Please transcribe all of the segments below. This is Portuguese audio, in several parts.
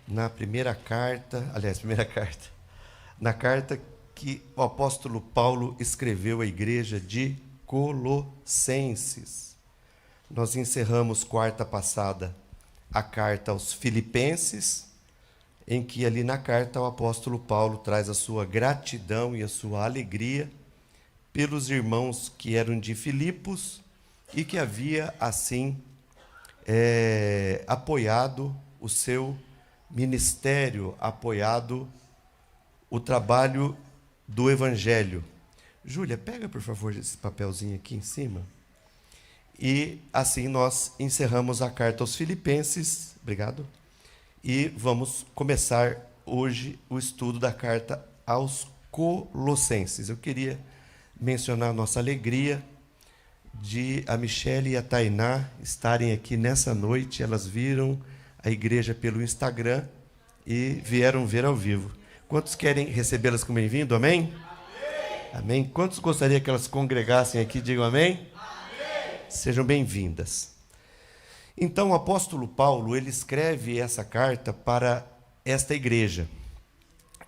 na primeira carta, na carta que o apóstolo Paulo escreveu à igreja de Colossenses. Nós encerramos quarta passada a carta aos Filipenses, em que ali na carta o apóstolo Paulo traz a sua gratidão e a sua alegria pelos irmãos que eram de Filipos e que havia assim apoiado o seu ministério, apoiado o trabalho do Evangelho. Júlia, pega por favor esse papelzinho aqui em cima. E assim nós encerramos a carta aos Filipenses. Obrigado. E vamos começar hoje o estudo da carta aos Colossenses. Eu queria mencionar a nossa alegria de a Michele e a Tainá estarem aqui nessa noite. Elas viram a igreja pelo Instagram e vieram ver ao vivo. Quantos querem recebê-las como bem-vindo? Amém? Amém? Amém. Quantos gostariam que elas congregassem aqui? Digam amém? Amém. Sejam bem-vindas. Então, o apóstolo Paulo, ele escreve essa carta para esta igreja.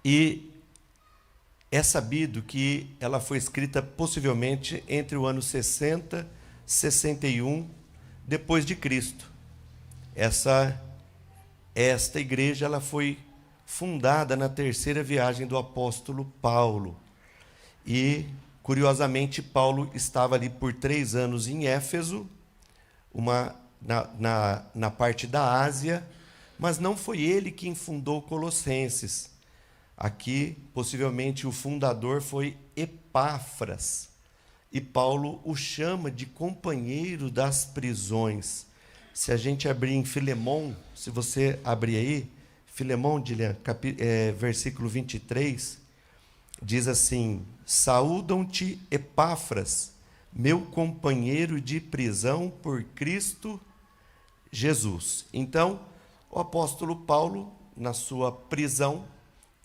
E é sabido que ela foi escrita possivelmente entre o ano 60 e 61 depois de Cristo. Esta igreja ela foi fundada na terceira viagem do apóstolo Paulo. E, curiosamente, Paulo estava ali por 3 anos em Éfeso, na parte da Ásia, mas não foi ele quem fundou Colossenses. Aqui, possivelmente, o fundador foi Epáfras. E Paulo o chama de companheiro das prisões. Se a gente abrir em Filemão, se você abrir aí, Filemão, Dilian, versículo 23, diz assim: saúdam-te, Epáfras, meu companheiro de prisão por Cristo Jesus. Então, o apóstolo Paulo, na sua prisão,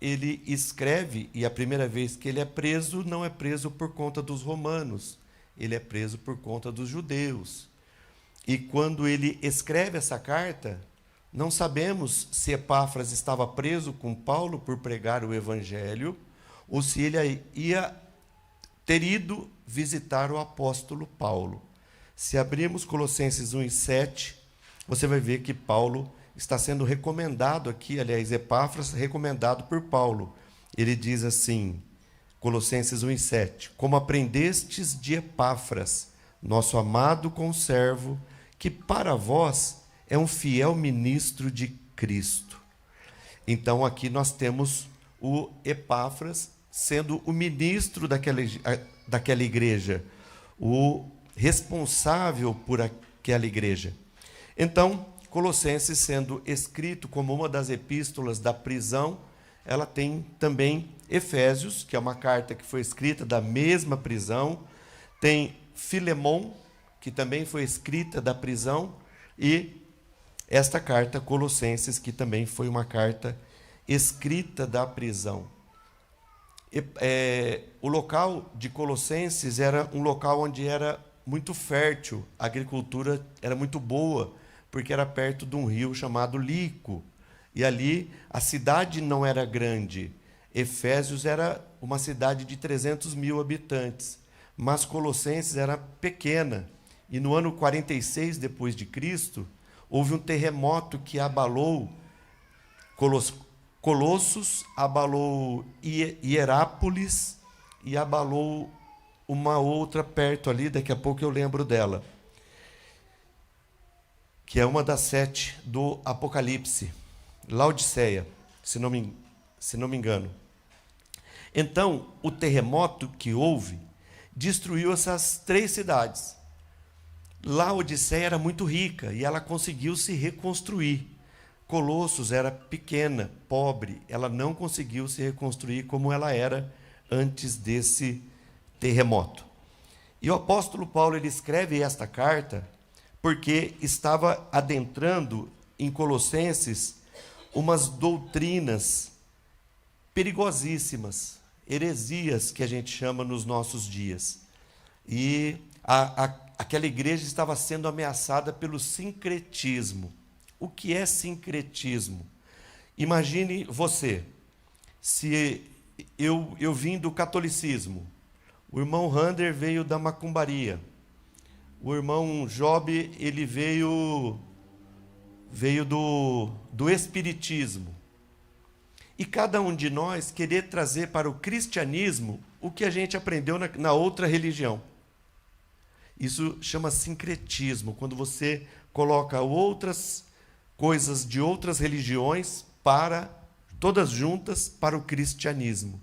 ele escreve, e a primeira vez que ele é preso, não é preso por conta dos romanos, ele é preso por conta dos judeus. E quando ele escreve essa carta, não sabemos se Epáfras estava preso com Paulo por pregar o evangelho, ou se ele ia ter ido visitar o apóstolo Paulo. Se abrirmos Colossenses 1:7, você vai ver que Paulo está sendo recomendado aqui, aliás, Epáfras, recomendado por Paulo. Ele diz assim, Colossenses 1:7, como aprendestes de Epáfras, nosso amado conservo, que para vós é um fiel ministro de Cristo. Então, aqui nós temos o Epáfras sendo o ministro daquela igreja, o responsável por aquela igreja. Então, Colossenses, sendo escrito como uma das epístolas da prisão, ela tem também Efésios, que é uma carta que foi escrita da mesma prisão, tem Filemão, que também foi escrita da prisão, e esta carta, Colossenses, que também foi uma carta escrita da prisão. O local de Colossenses era um local onde era muito fértil, a agricultura era muito boa, porque era perto de um rio chamado Lico. E ali a cidade não era grande. Efésios era uma cidade de 300 mil habitantes, mas Colossenses era pequena. E no ano 46 depois de Cristo, houve um terremoto que abalou Colossos, abalou Hierápolis e abalou uma outra perto ali, daqui a pouco eu lembro dela, que é uma das 7 do Apocalipse, Laodiceia, se não me engano. Então, o terremoto que houve destruiu essas 3 cidades. Laodiceia era muito rica e ela conseguiu se reconstruir. Colossos era pequena, pobre, ela não conseguiu se reconstruir como ela era antes desse terremoto. E o apóstolo Paulo ele escreve esta carta porque estava adentrando em Colossenses umas doutrinas perigosíssimas, heresias que a gente chama nos nossos dias. E aquela igreja estava sendo ameaçada pelo sincretismo. O que é sincretismo? Imagine você, se eu vim do catolicismo, o irmão Rander veio da macumbaria, o irmão Job ele veio do espiritismo. E cada um de nós querer trazer para o cristianismo o que a gente aprendeu na outra religião. Isso chama sincretismo, quando você coloca outras coisas de outras religiões todas juntas para o cristianismo.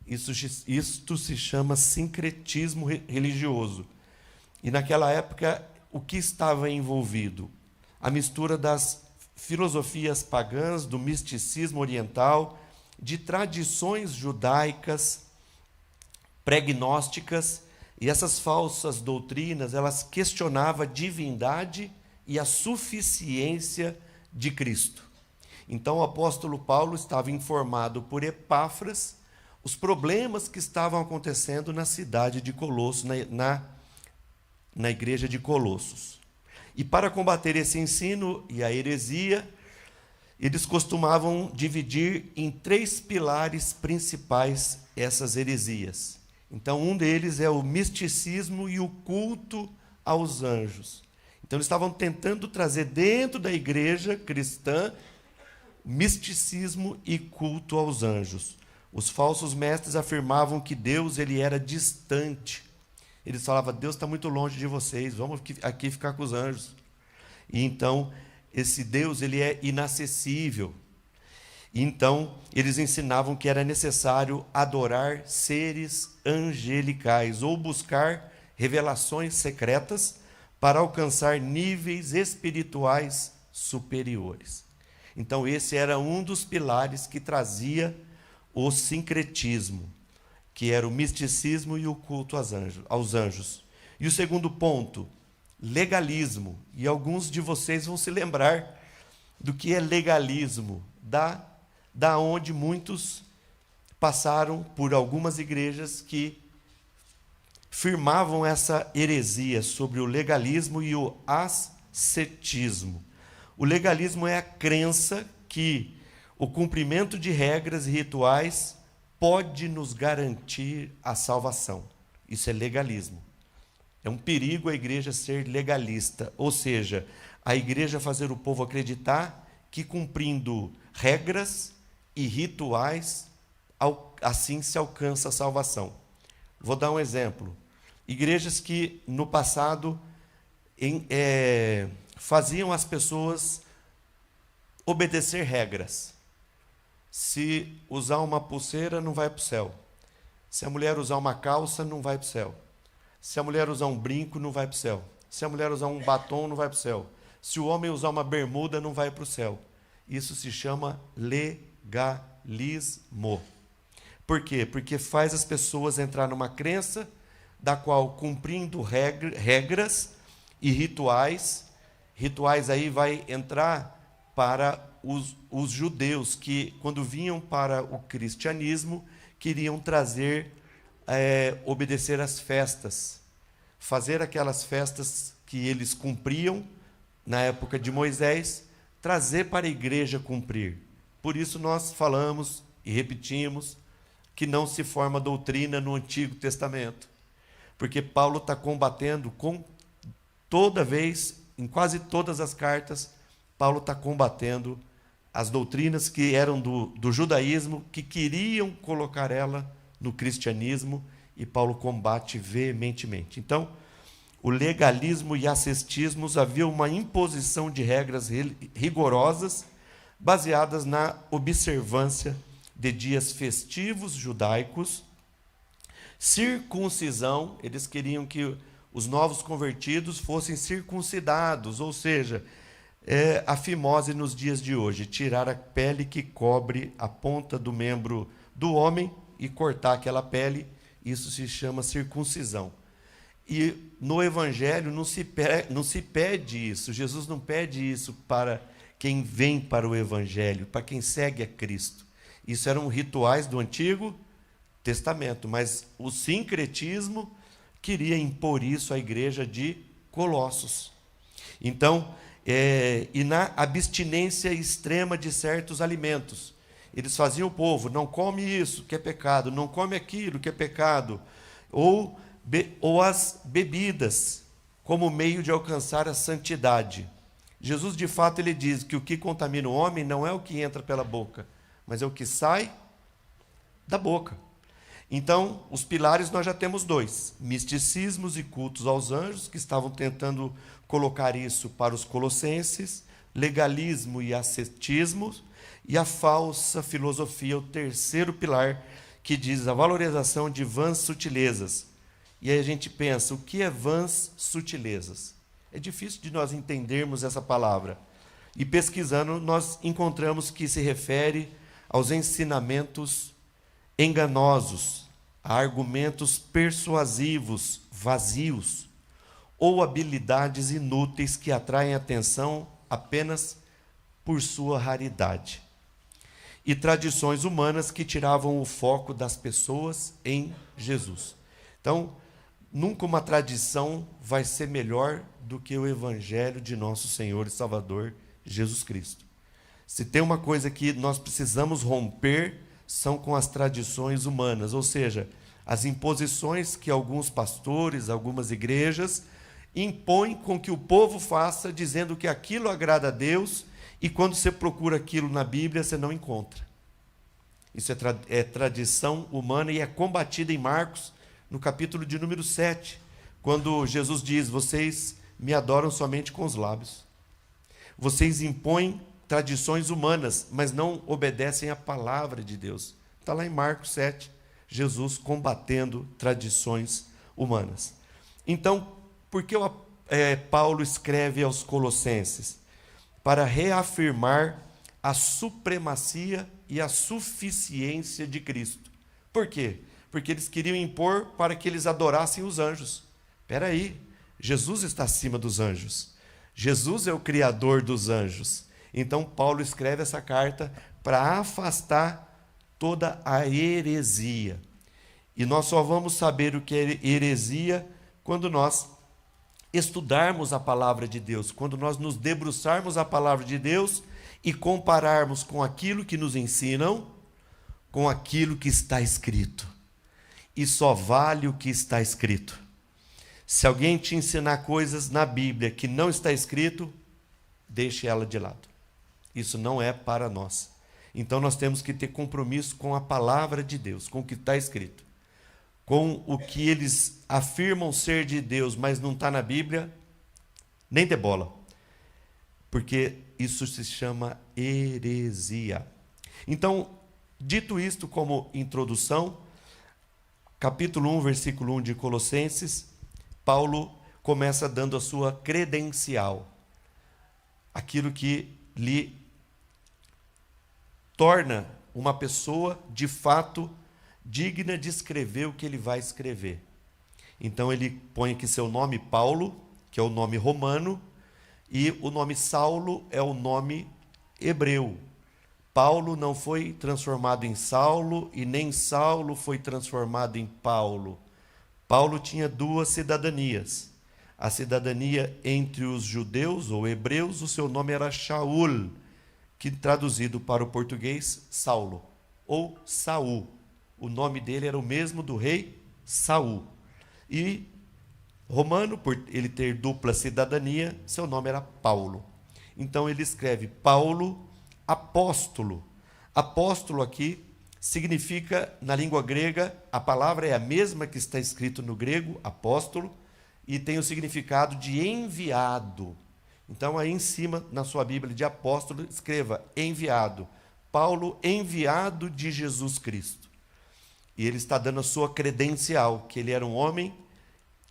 Isto se chama sincretismo religioso. E naquela época, o que estava envolvido? A mistura das filosofias pagãs, do misticismo oriental, de tradições judaicas, pregnósticas, e essas falsas doutrinas, elas questionavam a divindade e a suficiência de Cristo. Então o apóstolo Paulo estava informado por Epáfras os problemas que estavam acontecendo na cidade de Colossos, na igreja de Colossos. E para combater esse ensino e a heresia, eles costumavam dividir em 3 pilares principais essas heresias. Então, um deles é o misticismo e o culto aos anjos. Então, eles estavam tentando trazer dentro da igreja cristã misticismo e culto aos anjos. Os falsos mestres afirmavam que Deus ele era distante. Eles falavam, Deus está muito longe de vocês, vamos aqui ficar com os anjos. E então, esse Deus ele é inacessível. Então, eles ensinavam que era necessário adorar seres angelicais ou buscar revelações secretas para alcançar níveis espirituais superiores. Então, esse era um dos pilares que trazia o sincretismo, que era o misticismo e o culto aos anjos. E o segundo ponto, legalismo. E alguns de vocês vão se lembrar do que é legalismo, da onde muitos passaram por algumas igrejas que firmavam essa heresia sobre o legalismo e o ascetismo. O legalismo é a crença que o cumprimento de regras e rituais pode nos garantir a salvação. Isso é legalismo. É um perigo a igreja ser legalista, ou seja, a igreja fazer o povo acreditar que cumprindo regras e rituais, assim se alcança a salvação. Vou dar um exemplo. Igrejas que no passado faziam as pessoas obedecer regras. Se usar uma pulseira, não vai para o céu. Se a mulher usar uma calça, não vai para o céu. Se a mulher usar um brinco, não vai para o céu. Se a mulher usar um batom, não vai para o céu. Se o homem usar uma bermuda, não vai para o céu. Isso se chama legalismo. Por quê? Porque faz as pessoas entrar numa crença da qual, cumprindo regras e rituais aí vai entrar para os judeus que, quando vinham para o cristianismo, queriam obedecer às festas, fazer aquelas festas que eles cumpriam na época de Moisés, trazer para a igreja cumprir. Por isso nós falamos e repetimos que não se forma doutrina no Antigo Testamento, porque Paulo está combatendo toda vez, em quase todas as cartas, Paulo está combatendo as doutrinas que eram do judaísmo, que queriam colocar ela no cristianismo, e Paulo combate veementemente. Então, o legalismo e ascetismo havia uma imposição de regras rigorosas, baseadas na observância de dias festivos judaicos, circuncisão, eles queriam que os novos convertidos fossem circuncidados, ou seja, a fimose nos dias de hoje, tirar a pele que cobre a ponta do membro do homem e cortar aquela pele, isso se chama circuncisão. E no Evangelho não se pede isso, Jesus não pede isso para quem vem para o Evangelho, para quem segue a Cristo. Isso eram rituais do Antigo Testamento, mas o sincretismo queria impor isso à igreja de Colossos. Então, e na abstinência extrema de certos alimentos. Eles faziam o povo, não come isso, que é pecado, não come aquilo, que é pecado, ou as bebidas, como meio de alcançar a santidade. Jesus, de fato, ele diz que o que contamina o homem não é o que entra pela boca, mas é o que sai da boca. Então, os pilares nós já temos dois: misticismos e cultos aos anjos, que estavam tentando colocar isso para os colossenses, legalismo e ascetismo, e a falsa filosofia, o terceiro pilar, que diz a valorização de vãs sutilezas. E aí a gente pensa, o que é vãs sutilezas? É difícil de nós entendermos essa palavra. E pesquisando, nós encontramos que se refere aos ensinamentos enganosos, a argumentos persuasivos, vazios, ou habilidades inúteis que atraem atenção apenas por sua raridade. E tradições humanas que tiravam o foco das pessoas em Jesus. Então, nunca uma tradição vai ser melhor do que o Evangelho de nosso Senhor e Salvador Jesus Cristo. Se tem uma coisa que nós precisamos romper, são com as tradições humanas, ou seja, as imposições que alguns pastores, algumas igrejas, impõem com que o povo faça, dizendo que aquilo agrada a Deus, e quando você procura aquilo na Bíblia, você não encontra. Isso é tradição humana e é combatida em Marcos, no capítulo de número 7, quando Jesus diz: vocês me adoram somente com os lábios. Vocês impõem tradições humanas, mas não obedecem à palavra de Deus. Está lá em Marcos 7, Jesus combatendo tradições humanas. Então, por que Paulo escreve aos Colossenses? Para reafirmar a supremacia e a suficiência de Cristo. Por quê? Porque eles queriam impor para que eles adorassem os anjos. Espera aí, Jesus está acima dos anjos. Jesus é o criador dos anjos. Então Paulo escreve essa carta para afastar toda a heresia. E nós só vamos saber o que é heresia quando nós estudarmos a palavra de Deus, quando nós nos debruçarmos a palavra de Deus e compararmos com aquilo que nos ensinam, com aquilo que está escrito. E só vale o que está escrito. Se alguém te ensinar coisas na Bíblia que não está escrito, deixe ela de lado. Isso não é para nós. Então nós temos que ter compromisso com a palavra de Deus, com o que está escrito. Com o que eles afirmam ser de Deus, mas não está na Bíblia, nem dê bola. Porque isso se chama heresia. Então, dito isto como introdução, capítulo 1, versículo 1 de Colossenses, Paulo começa dando a sua credencial, aquilo que lhe torna uma pessoa, de fato, digna de escrever o que ele vai escrever. Então ele põe aqui seu nome Paulo, que é o nome romano, e o nome Saulo é o nome hebreu. Paulo não foi transformado em Saulo e nem Saulo foi transformado em Paulo. Paulo tinha duas cidadanias. A cidadania entre os judeus ou hebreus, o seu nome era Shaul, que traduzido para o português, Saulo, ou Saul. O nome dele era o mesmo do rei Saul. E romano, por ele ter dupla cidadania, seu nome era Paulo. Então ele escreve Paulo, apóstolo. Apóstolo aqui significa, na língua grega, a palavra é a mesma que está escrito no grego, apóstolo, e tem o significado de enviado. Então aí em cima, na sua Bíblia de apóstolo, escreva enviado. Paulo, enviado de Jesus Cristo. E ele está dando a sua credencial, que ele era um homem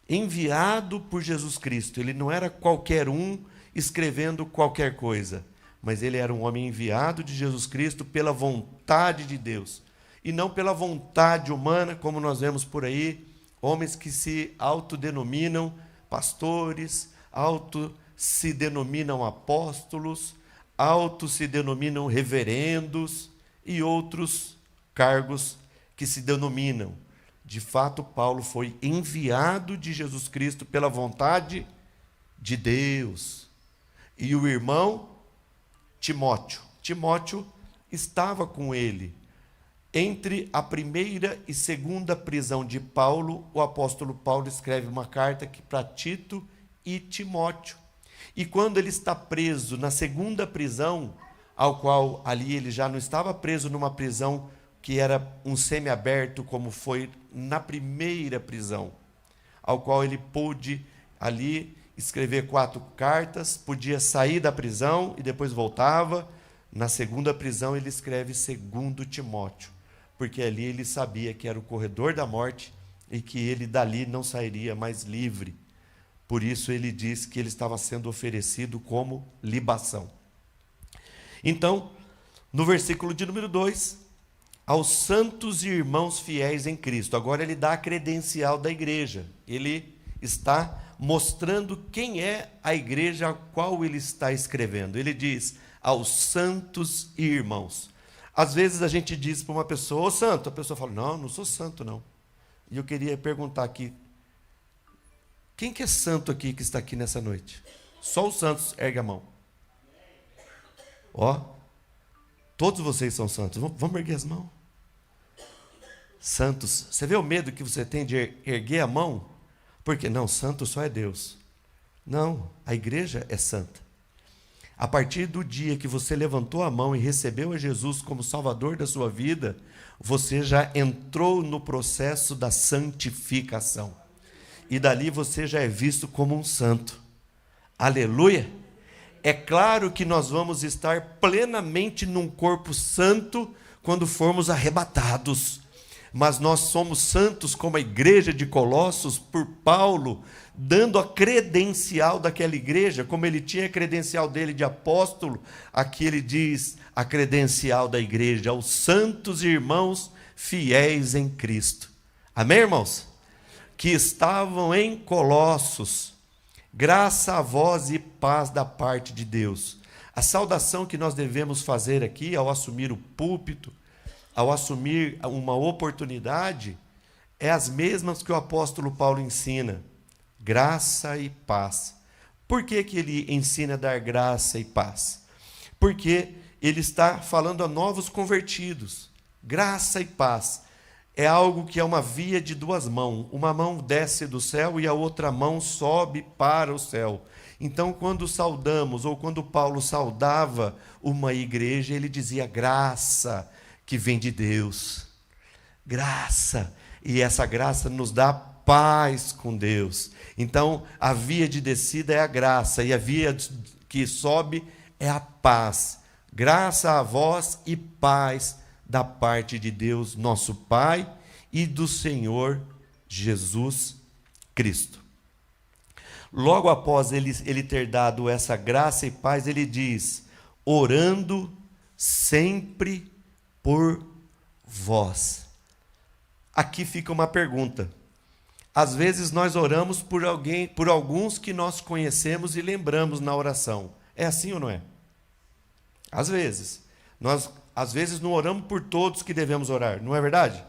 enviado por Jesus Cristo. Ele não era qualquer um escrevendo qualquer coisa, mas ele era um homem enviado de Jesus Cristo pela vontade de Deus. E não pela vontade humana, como nós vemos por aí, homens que se autodenominam pastores, se denominam apóstolos, se denominam reverendos e outros cargos que se denominam. De fato, Paulo foi enviado de Jesus Cristo pela vontade de Deus. e o irmão Timóteo. Timóteo estava com ele. Entre a primeira e segunda prisão de Paulo, o apóstolo Paulo escreve uma carta para Tito e Timóteo. E quando ele está preso na segunda prisão, ao qual ali ele já não estava preso numa prisão que era um semiaberto, como foi na primeira prisão, ao qual ele pôde ali escrever 4 cartas, podia sair da prisão e depois voltava. Na segunda prisão ele escreve 2 Timóteo, porque ali ele sabia que era o corredor da morte e que ele dali não sairia mais livre. Por isso ele diz que ele estava sendo oferecido como libação. Então, no versículo de número 2, aos santos e irmãos fiéis em Cristo. Agora ele dá a credencial da igreja. Ele está mostrando quem é a igreja a qual ele está escrevendo. Ele diz, aos santos e irmãos. Às vezes a gente diz para uma pessoa, ô santo, a pessoa fala, não sou santo não. E eu queria perguntar aqui, quem que é santo aqui que está aqui nessa noite? Só os santos, ergue a mão. Ó, todos vocês são santos, vamos erguer as mãos. Santos, você vê o medo que você tem de erguer a mão? Porque não, santo só é Deus. Não, a igreja é santa. A partir do dia que você levantou a mão e recebeu a Jesus como Salvador da sua vida, você já entrou no processo da santificação. E dali você já é visto como um santo. Aleluia! É claro que nós vamos estar plenamente num corpo santo quando formos arrebatados. Mas nós somos santos como a igreja de Colossos, por Paulo, dando a credencial daquela igreja, como ele tinha a credencial dele de apóstolo, aqui ele diz a credencial da igreja, aos santos irmãos fiéis em Cristo. Amém, irmãos? Que estavam em Colossos, graça a vós e paz da parte de Deus. A saudação que nós devemos fazer aqui, ao assumir o púlpito, ao assumir uma oportunidade, é as mesmas que o apóstolo Paulo ensina. Graça e paz. Por que que ele ensina a dar graça e paz? Porque ele está falando a novos convertidos. Graça e paz é algo que é uma via de 2 mãos. Uma mão desce do céu e a outra mão sobe para o céu. Então, quando saudamos, ou quando Paulo saudava uma igreja, ele dizia graça, que vem de Deus. Graça. E essa graça nos dá paz com Deus. Então, a via de descida é a graça, e a via que sobe é a paz. Graça a vós e paz da parte de Deus, nosso Pai, e do Senhor Jesus Cristo. Logo após ele ter dado essa graça e paz, ele diz, orando sempre por vós. Aqui fica uma pergunta. Às vezes nós oramos por alguém, por alguns que nós conhecemos e lembramos na oração. É assim ou não é? Às vezes. Nós, às vezes, não oramos por todos que devemos orar, não é verdade?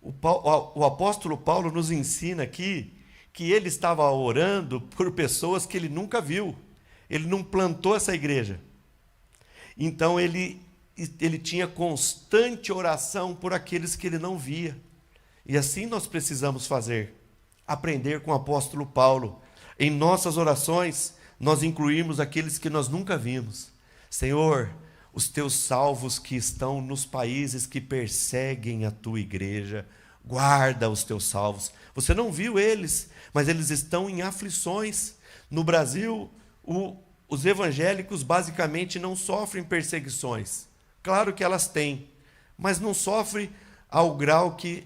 O apóstolo Paulo nos ensina aqui que ele estava orando por pessoas que ele nunca viu. Ele não plantou essa igreja. Então, ele tinha constante oração por aqueles que ele não via. E assim nós precisamos fazer, aprender com o apóstolo Paulo. Em nossas orações, nós incluímos aqueles que nós nunca vimos. Senhor, os teus salvos que estão nos países que perseguem a tua igreja, guarda os teus salvos. Você não viu eles, mas eles estão em aflições. No Brasil, os evangélicos basicamente não sofrem perseguições. Claro que elas têm, mas não sofrem ao grau que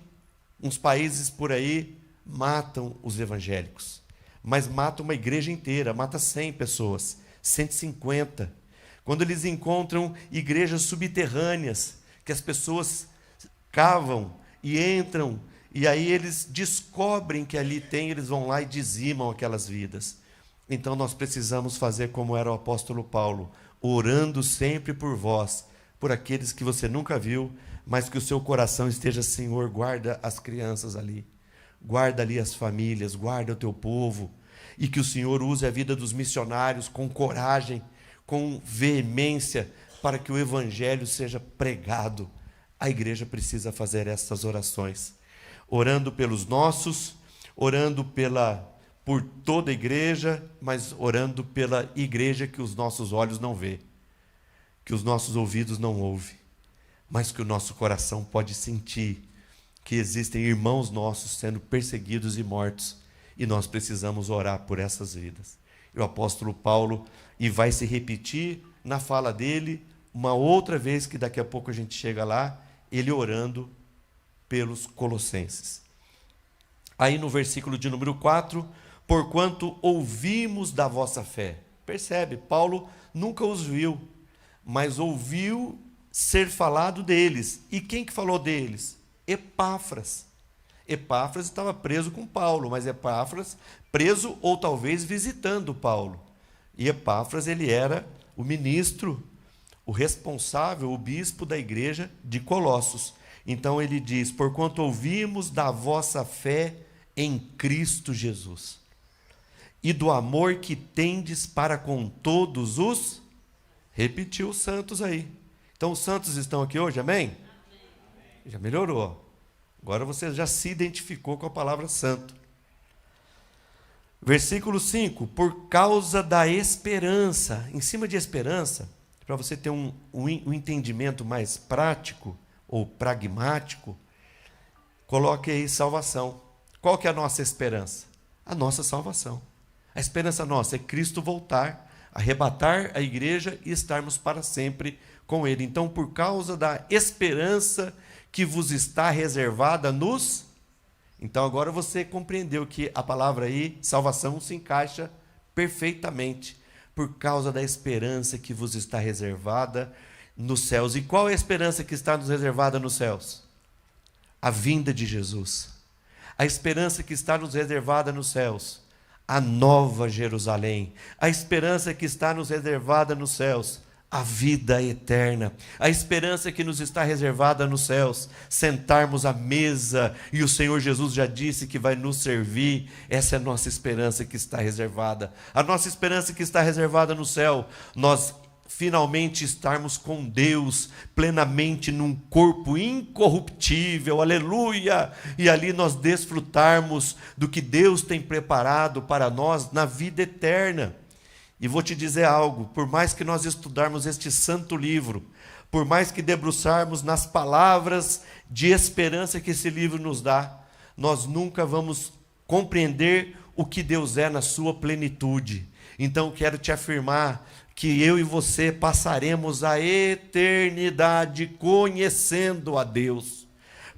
uns países por aí matam os evangélicos. Mas matam uma igreja inteira, mata 100 pessoas, 150. Quando eles encontram igrejas subterrâneas, que as pessoas cavam e entram, e aí eles descobrem que ali tem, eles vão lá e dizimam aquelas vidas. Então nós precisamos fazer como era o apóstolo Paulo, orando sempre por vós, por aqueles que você nunca viu, mas que o seu coração esteja, Senhor, guarda as crianças ali, guarda ali as famílias, guarda o teu povo. e que o Senhor use a vida dos missionários com coragem, com veemência, para que o Evangelho seja pregado. A igreja precisa fazer essas orações, orando pelos nossos, orando por toda a igreja, mas orando pela igreja que os nossos olhos não vê, que os nossos ouvidos não ouvem, mas que o nosso coração pode sentir que existem irmãos nossos sendo perseguidos e mortos, e nós precisamos orar por essas vidas. E o apóstolo Paulo, e vai se repetir na fala dele, uma outra vez, que daqui a pouco a gente chega lá, ele orando pelos colossenses. Aí no versículo de número 4, porquanto ouvimos da vossa fé. Percebe, Paulo nunca os viu, mas ouviu ser falado deles. E quem que falou deles? Epáfras. Epáfras estava preso com Paulo, mas Epáfras preso ou talvez visitando Paulo. E Epáfras, ele era o ministro, o responsável, o bispo da igreja de Colossos. Então ele diz, porquanto ouvimos da vossa fé em Cristo Jesus, e do amor que tendes para com todos os... Repetiu os santos aí. Então os santos estão aqui hoje, amém? Amém. Já melhorou. Agora você já se identificou com a palavra santo. Versículo 5, por causa da esperança. Em cima de esperança, para você ter um entendimento mais prático ou pragmático, coloque aí salvação. Qual que é a nossa esperança? A nossa salvação. A esperança nossa é Cristo voltar, arrebatar a igreja e estarmos para sempre com Ele. Então, por causa da esperança que vos está reservada nos... Então, agora você compreendeu que a palavra aí, salvação, se encaixa perfeitamente. Por causa da esperança que vos está reservada nos céus. E qual é a esperança que está nos reservada nos céus? A vinda de Jesus. A esperança que está nos reservada nos céus, a nova Jerusalém. A esperança que está nos reservada nos céus, a vida eterna. A esperança que nos está reservada nos céus, sentarmos à mesa, e o Senhor Jesus já disse que vai nos servir. Essa é a nossa esperança que está reservada. A nossa esperança que está reservada no céu, nós finalmente estarmos com Deus plenamente num corpo incorruptível, aleluia, e ali nós desfrutarmos do que Deus tem preparado para nós na vida eterna. E vou te dizer algo, por mais que nós estudarmos este santo livro, por mais que debruçarmos nas palavras de esperança que esse livro nos dá, nós nunca vamos compreender o que Deus é na sua plenitude. Então quero te afirmar que eu e você passaremos a eternidade conhecendo a Deus.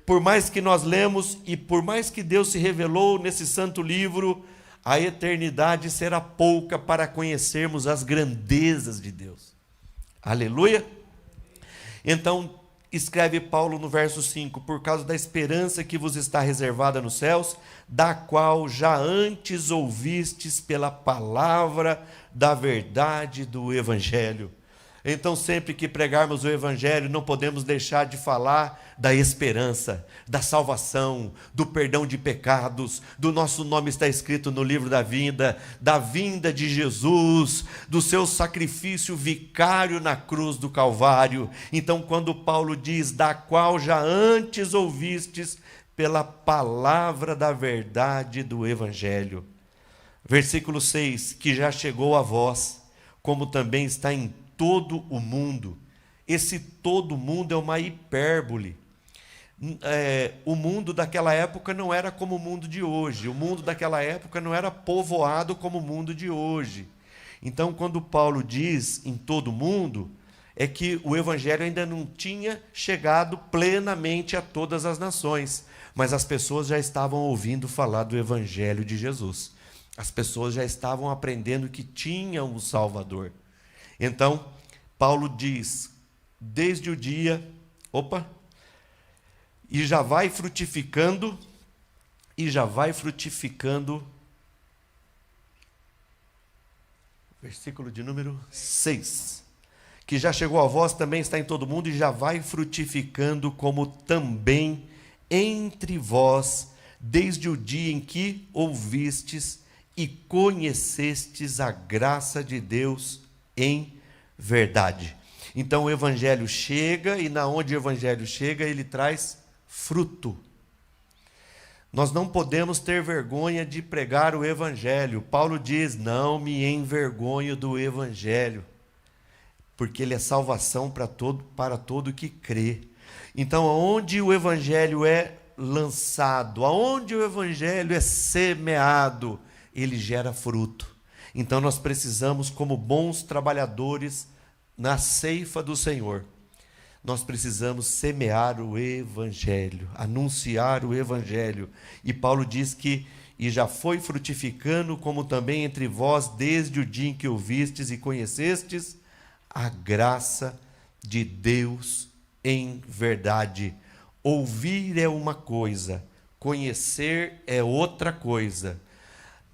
Por mais que nós lemos e por mais que Deus se revelou nesse santo livro, a eternidade será pouca para conhecermos as grandezas de Deus. Aleluia! Então, escreve Paulo no verso 5, por causa da esperança que vos está reservada nos céus, da qual já antes ouvistes pela palavra da verdade do Evangelho. Então, sempre que pregarmos o Evangelho, não podemos deixar de falar da esperança, da salvação, do perdão de pecados, do nosso nome está escrito no livro da vinda de Jesus, do seu sacrifício vicário na cruz do Calvário. Então, quando Paulo diz, da qual já antes ouvistes pela palavra da verdade do Evangelho. Versículo 6, que já chegou a vós, como também está em todo o mundo. Esse todo mundo é uma hipérbole. O mundo daquela época não era como o mundo de hoje. O mundo daquela época não era povoado como o mundo de hoje. Então, quando Paulo diz em todo o mundo, é que o Evangelho ainda não tinha chegado plenamente a todas as nações, mas as pessoas já estavam ouvindo falar do Evangelho de Jesus. As pessoas já estavam aprendendo que tinham um Salvador. Então, Paulo diz, desde o dia, e já vai frutificando, versículo de número 6, que já chegou a vós, também está em todo mundo, e já vai frutificando, como também entre vós, desde o dia em que ouvistes e conhecestes a graça de Deus em verdade. Então o evangelho chega, e na onde o evangelho chega, ele traz fruto. Nós não podemos ter vergonha de pregar o evangelho. Paulo diz: não me envergonho do evangelho, porque ele é salvação para todo que crê. Então, aonde o evangelho é lançado, aonde o evangelho é semeado, ele gera fruto. Então nós precisamos, como bons trabalhadores na ceifa do Senhor, nós precisamos semear o evangelho, anunciar o evangelho. E Paulo diz que e já foi frutificando, como também entre vós, desde o dia em que ouvistes e conhecestes a graça de Deus em verdade. Ouvir é uma coisa, conhecer é outra coisa.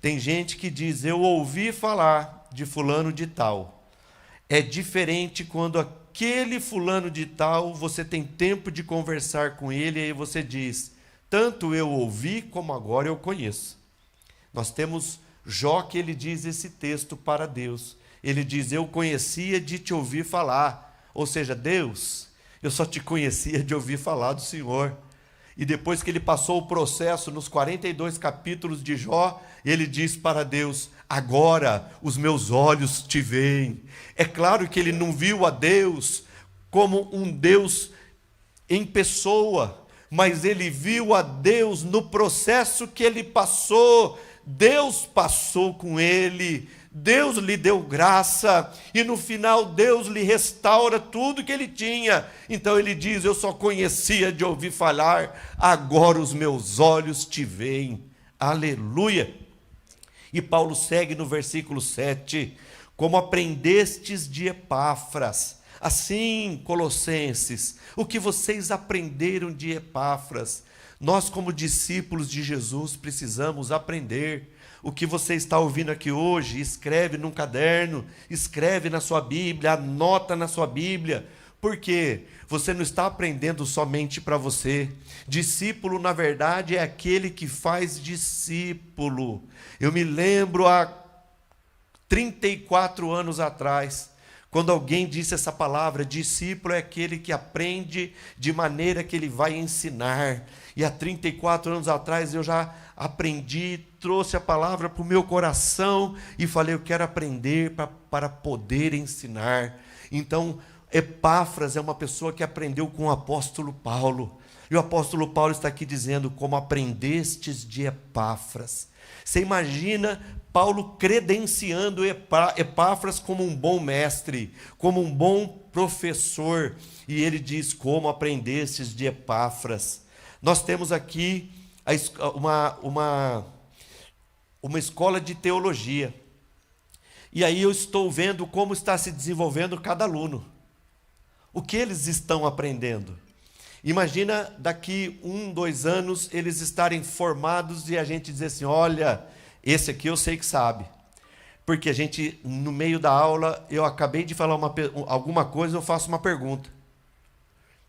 Tem gente que diz: eu ouvi falar de fulano de tal. É diferente quando aquele fulano de tal, você tem tempo de conversar com ele, e aí você diz: tanto eu ouvi como agora eu conheço. Nós temos Jó, que ele diz esse texto para Deus. Ele diz: eu conhecia de te ouvir falar. Ou seja, Deus, eu só te conhecia de ouvir falar do Senhor. E depois que ele passou o processo, nos 42 capítulos de Jó, ele diz para Deus: agora os meus olhos te veem. É claro que ele não viu a Deus como um Deus em pessoa, mas ele viu a Deus no processo que ele passou. Deus passou com ele, Deus lhe deu graça, e no final Deus lhe restaura tudo que ele tinha. Então ele diz: eu só conhecia de ouvir falar, agora os meus olhos te veem. Aleluia! E Paulo segue no versículo 7, como aprendestes de Epáfras. Assim, Colossenses, o que vocês aprenderam de Epáfras, nós como discípulos de Jesus precisamos aprender. O que você está ouvindo aqui hoje, escreve num caderno, escreve na sua Bíblia, anota na sua Bíblia. Por quê? Você não está aprendendo somente para você. Discípulo, na verdade, é aquele que faz discípulo. Eu me lembro há 34 anos atrás, quando alguém disse essa palavra: discípulo é aquele que aprende de maneira que ele vai ensinar. E há 34 anos atrás eu já aprendi, trouxe a palavra para o meu coração e falei: eu quero aprender para poder ensinar. Então, Epáfras é uma pessoa que aprendeu com o apóstolo Paulo. E o apóstolo Paulo está aqui dizendo: como aprendestes de Epáfras. Você imagina Paulo credenciando Epáfras como um bom mestre, como um bom professor. E ele diz: como aprendestes de Epáfras. Nós temos aqui uma escola de teologia. E aí eu estou vendo como está se desenvolvendo cada aluno. O que eles estão aprendendo? Imagina daqui 1, 2 anos eles estarem formados e a gente dizer assim: olha, esse aqui eu sei que sabe. Porque a gente, no meio da aula, eu acabei de falar alguma coisa, eu faço uma pergunta.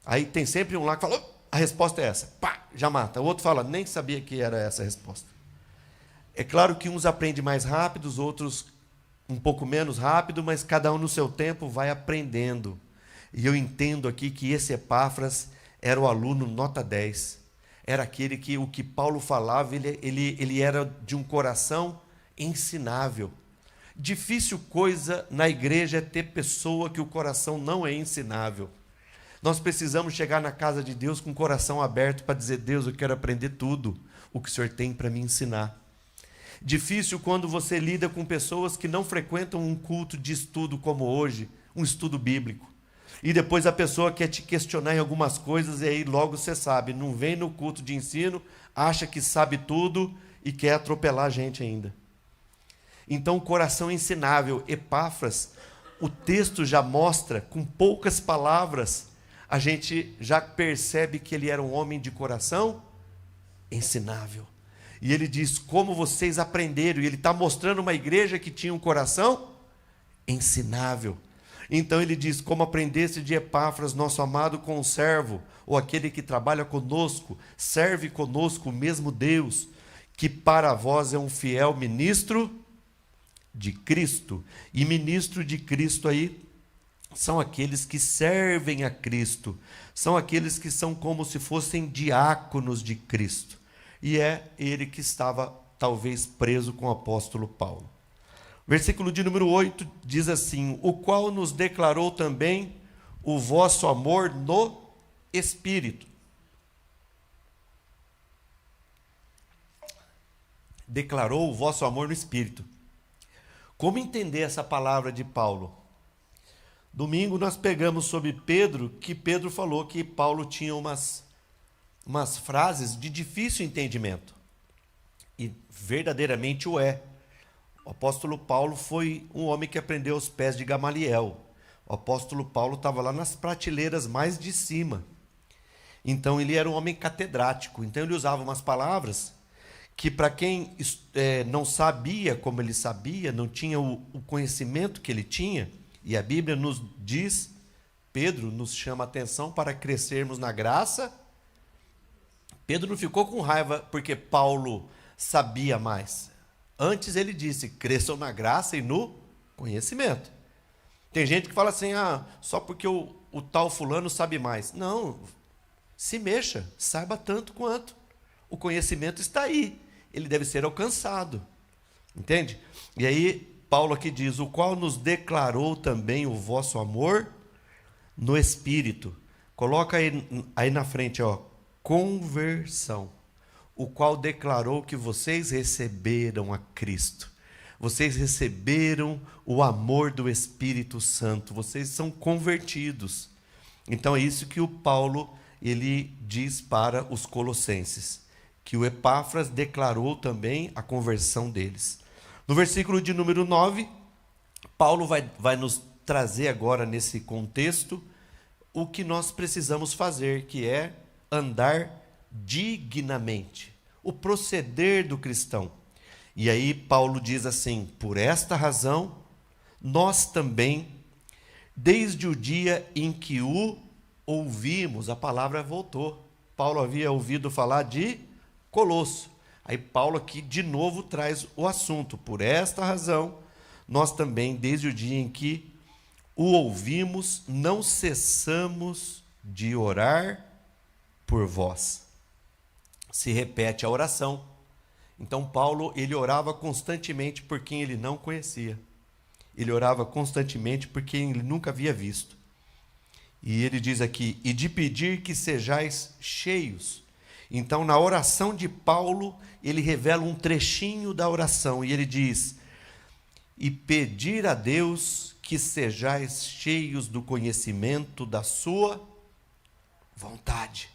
Aí tem sempre um lá que fala: a resposta é essa. Pá, já mata. O outro fala: nem sabia que era essa a resposta. É claro que uns aprendem mais rápido, os outros um pouco menos rápido, mas cada um no seu tempo vai aprendendo. E eu entendo aqui que esse Epáfras era o aluno nota 10. Era aquele que o que Paulo falava, ele era de um coração ensinável. Difícil coisa na igreja é ter pessoa que o coração não é ensinável. Nós precisamos chegar na casa de Deus com o coração aberto para dizer: Deus, eu quero aprender tudo o que o Senhor tem para me ensinar. Difícil quando você lida com pessoas que não frequentam um culto de estudo como hoje, um estudo bíblico. E depois a pessoa quer te questionar em algumas coisas, e aí logo você sabe, não vem no culto de ensino, acha que sabe tudo e quer atropelar a gente ainda. Então, o coração ensinável. Epáfras, o texto já mostra, com poucas palavras, a gente já percebe que ele era um homem de coração ensinável. E ele diz: como vocês aprenderam? E ele está mostrando uma igreja que tinha um coração ensinável. Então ele diz: como aprendeste de Epáfras, nosso amado conservo, ou aquele que trabalha conosco, serve conosco o mesmo Deus, que para vós é um fiel ministro de Cristo. E ministro de Cristo aí são aqueles que servem a Cristo, são aqueles que são como se fossem diáconos de Cristo. E é ele que estava talvez preso com o apóstolo Paulo. Versículo de número 8 diz assim: o qual nos declarou também o vosso amor no Espírito. Declarou o vosso amor no Espírito. Como entender essa palavra de Paulo? Domingo nós pegamos sobre Pedro, que Pedro falou que Paulo tinha umas frases de difícil entendimento. E verdadeiramente o é. O apóstolo Paulo foi um homem que aprendeu aos pés de Gamaliel. O apóstolo Paulo estava lá nas prateleiras mais de cima. Então ele era um homem catedrático. Então ele usava umas palavras que para quem não sabia como ele sabia, não tinha o conhecimento que ele tinha, e a Bíblia nos diz, Pedro nos chama a atenção para crescermos na graça. Pedro não ficou com raiva porque Paulo sabia mais. Antes ele disse, cresçam na graça e no conhecimento. Tem gente que fala assim, só porque o tal fulano sabe mais. Não, se mexa, saiba tanto quanto. O conhecimento está aí, ele deve ser alcançado. Entende? E aí, Paulo aqui diz, o qual nos declarou também o vosso amor no Espírito. Coloca aí na frente, conversão. O qual declarou que vocês receberam a Cristo. Vocês receberam o amor do Espírito Santo. Vocês são convertidos. Então é isso que o Paulo ele diz para os colossenses. Que o Epáfras declarou também a conversão deles. No versículo de número 9, Paulo vai nos trazer agora nesse contexto o que nós precisamos fazer, que é andar dignamente, o proceder do cristão. E aí Paulo diz assim, por esta razão, nós também, desde o dia em que o ouvimos, a palavra voltou. Paulo havia ouvido falar de Colosso. Aí Paulo aqui de novo traz o assunto. Por esta razão, nós também, desde o dia em que o ouvimos, não cessamos de orar por vós. Se repete a oração. Então Paulo, ele orava constantemente por quem ele não conhecia. Ele orava constantemente por quem ele nunca havia visto. E ele diz aqui, e de pedir que sejais cheios. Então, na oração de Paulo, ele revela um trechinho da oração, e ele diz, e pedir a Deus que sejais cheios do conhecimento da sua vontade.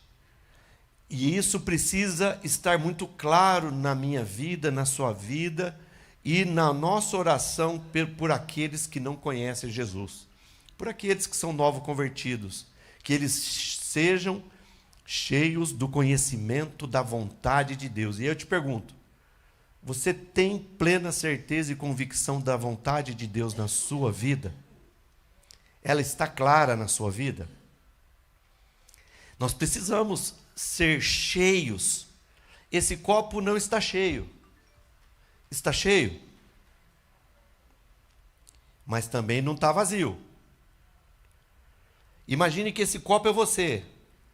E isso precisa estar muito claro na minha vida, na sua vida, e na nossa oração por aqueles que não conhecem Jesus, por aqueles que são novos convertidos, que eles sejam cheios do conhecimento da vontade de Deus. E aí eu te pergunto, você tem plena certeza e convicção da vontade de Deus na sua vida? Ela está clara na sua vida? Nós precisamos ser cheios. Esse copo não está cheio. Está cheio, mas também não está vazio. Imagine que esse copo é você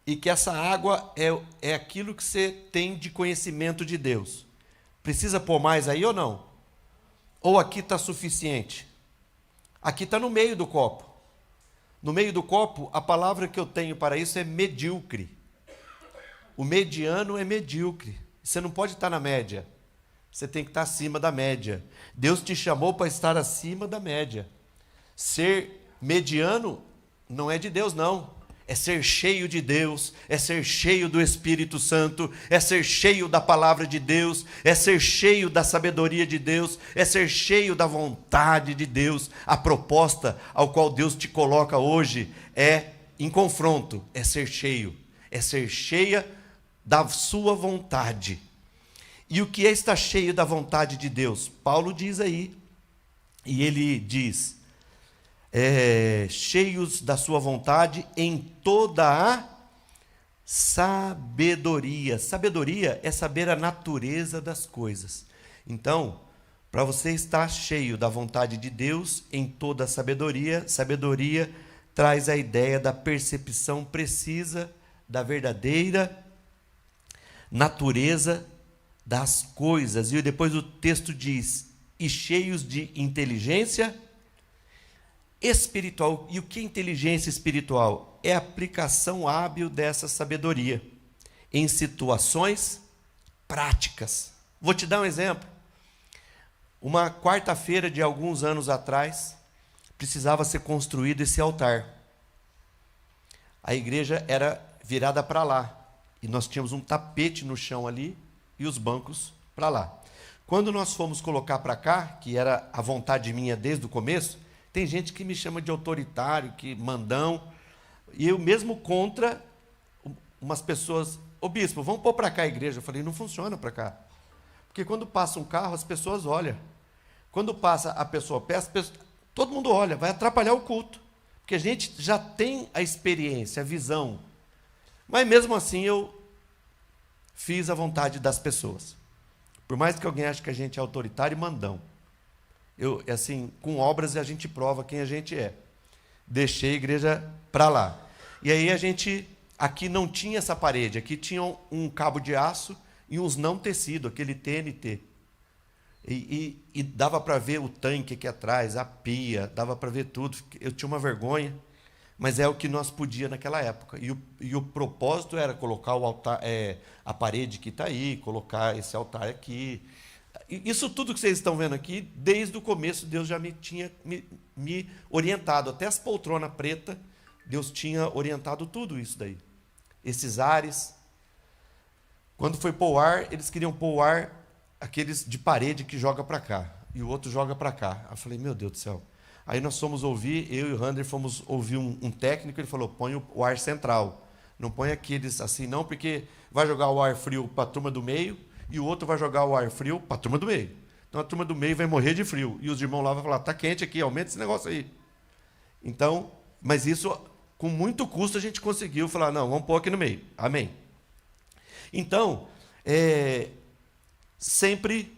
e que essa água é aquilo que você tem de conhecimento de Deus. Precisa pôr mais aí ou não? Ou aqui está suficiente? Aqui está no meio do copo. No meio do copo, a palavra que eu tenho para isso é medíocre. O mediano é medíocre. Você não pode estar na média. Você tem que estar acima da média. Deus te chamou para estar acima da média. Ser mediano não é de Deus, não. É ser cheio de Deus, é ser cheio do Espírito Santo, é ser cheio da palavra de Deus, é ser cheio da sabedoria de Deus, é ser cheio da vontade de Deus. A proposta ao qual Deus te coloca hoje é em confronto, é ser cheio, é ser cheia da sua vontade. E o que é estar cheio da vontade de Deus? Paulo diz aí, e ele diz, cheios da sua vontade em toda a sabedoria. Sabedoria é saber a natureza das coisas. Então, para você estar cheio da vontade de Deus em toda a sabedoria, sabedoria traz a ideia da percepção precisa da verdadeira natureza das coisas. E depois o texto diz: e cheios de inteligência espiritual. E o que é inteligência espiritual? É a aplicação hábil dessa sabedoria em situações práticas. Vou te dar um exemplo. Uma quarta-feira de alguns anos atrás, precisava ser construído esse altar. A igreja era virada para lá, e nós tínhamos um tapete no chão ali, e os bancos para lá. Quando nós fomos colocar para cá, que era a vontade minha desde o começo, tem gente que me chama de autoritário, que mandão, e eu mesmo contra umas pessoas: ô bispo, vamos pôr para cá a igreja. Eu falei: não funciona para cá. Porque quando passa um carro, as pessoas olham. Quando passa a pessoa perto, todo mundo olha, vai atrapalhar o culto. Porque a gente já tem a experiência, a visão. Mas mesmo assim eu fiz a vontade das pessoas. Por mais que alguém ache que a gente é autoritário e mandão. Assim, com obras a gente prova quem a gente é. Deixei a igreja para lá. E aí aqui não tinha essa parede, aqui tinha um cabo de aço e uns não tecido, aquele TNT. E dava para ver o tanque aqui atrás, a pia, dava para ver tudo. Eu tinha uma vergonha, mas é o que nós podíamos naquela época. E o propósito era colocar o altar, a parede que está aí, colocar esse altar aqui. Isso tudo que vocês estão vendo aqui, desde o começo, Deus já me tinha me orientado. Até as poltronas pretas, Deus tinha orientado tudo isso daí. Esses ares. Quando foi pôr o ar, eles queriam pôr o ar, aqueles de parede que joga para cá, e o outro joga para cá. Eu falei: meu Deus do céu. Aí nós fomos ouvir, eu e o Rander fomos ouvir um técnico, ele falou: põe o ar central. Não põe aqueles assim não, porque vai jogar o ar frio para a turma do meio, e o outro vai jogar o ar frio para a turma do meio. Então a turma do meio vai morrer de frio. E os irmãos lá vão falar: está quente aqui, aumenta esse negócio aí. Então, mas isso, com muito custo, a gente conseguiu falar: não, vamos pôr aqui no meio. Amém. Então, sempre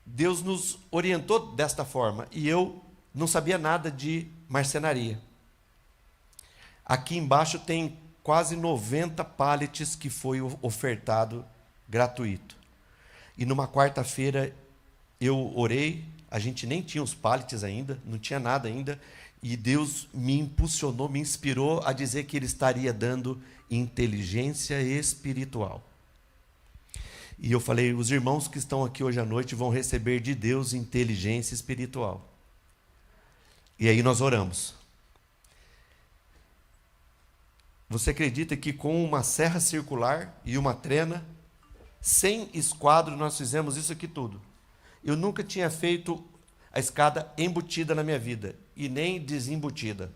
Deus nos orientou desta forma. E eu não sabia nada de marcenaria. Aqui embaixo tem quase 90 pallets que foi ofertado gratuito. E numa quarta-feira eu orei, a gente nem tinha os pallets ainda, não tinha nada ainda, e Deus me impulsionou, me inspirou a dizer que Ele estaria dando inteligência espiritual. E eu falei: os irmãos que estão aqui hoje à noite vão receber de Deus inteligência espiritual. E aí nós oramos. Você acredita que com uma serra circular e uma trena, sem esquadro, nós fizemos isso aqui tudo? Eu nunca tinha feito a escada embutida na minha vida, e nem desembutida.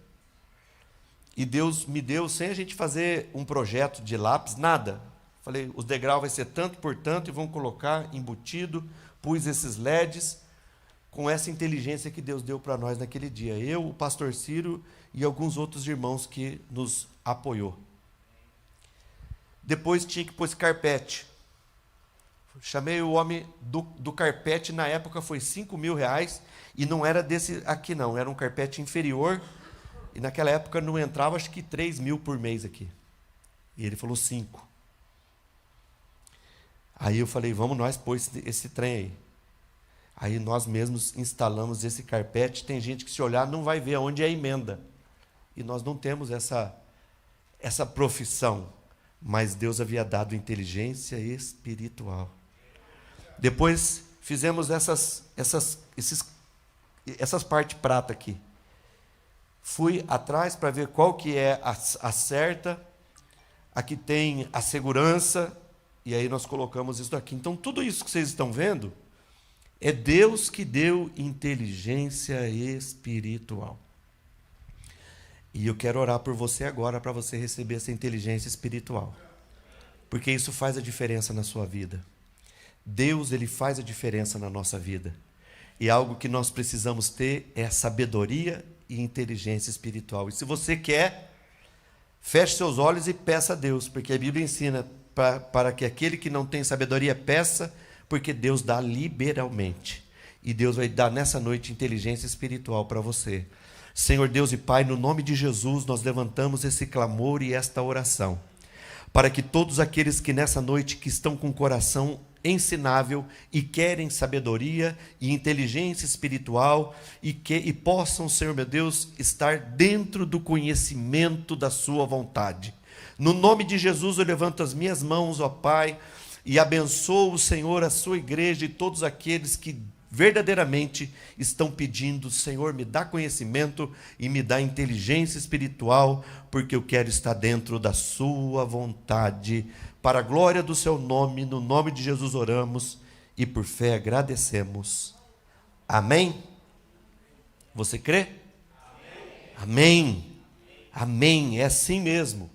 E Deus me deu, sem a gente fazer um projeto de lápis, nada. Falei: os degraus vai ser tanto por tanto, e vão colocar embutido. Pus esses LEDs, com essa inteligência que Deus deu para nós naquele dia. Eu, o pastor Ciro e alguns outros irmãos que nos apoiou. Depois tinha que pôr esse carpete. Chamei o homem do carpete, na época foi R$5.000, e não era desse aqui não, era um carpete inferior, e naquela época não entrava, acho que 3.000 por mês aqui. E ele falou 5. Aí eu falei: vamos nós pôr esse trem aí. Aí nós mesmos instalamos esse carpete. Tem gente que, se olhar, não vai ver aonde é a emenda. E nós não temos essa profissão. Mas Deus havia dado inteligência espiritual. Depois fizemos essas partes prata aqui. Fui atrás para ver qual que é a certa. Aqui tem a segurança. E aí nós colocamos isso aqui. Então, tudo isso que vocês estão vendo é Deus que deu inteligência espiritual. E eu quero orar por você agora, para você receber essa inteligência espiritual. Porque isso faz a diferença na sua vida. Deus, Ele faz a diferença na nossa vida. E algo que nós precisamos ter é sabedoria e inteligência espiritual. E se você quer, Feche seus olhos e peça a Deus, porque a Bíblia ensina para que aquele que não tem sabedoria peça, porque Deus dá liberalmente. E Deus vai dar nessa noite inteligência espiritual para você. Senhor Deus e Pai, no nome de Jesus, nós levantamos esse clamor e esta oração, para que todos aqueles que nessa noite que estão com o coração ensinável e querem sabedoria e inteligência espiritual e possam, Senhor meu Deus, estar dentro do conhecimento da sua vontade. No nome de Jesus eu levanto as minhas mãos, ó Pai, e abençoo, Senhor, a sua igreja e todos aqueles que verdadeiramente estão pedindo: Senhor, me dá conhecimento e me dá inteligência espiritual, porque eu quero estar dentro da sua vontade. Para a glória do seu nome, no nome de Jesus oramos e por fé agradecemos. Amém? Você crê? Amém. Amém. É assim mesmo.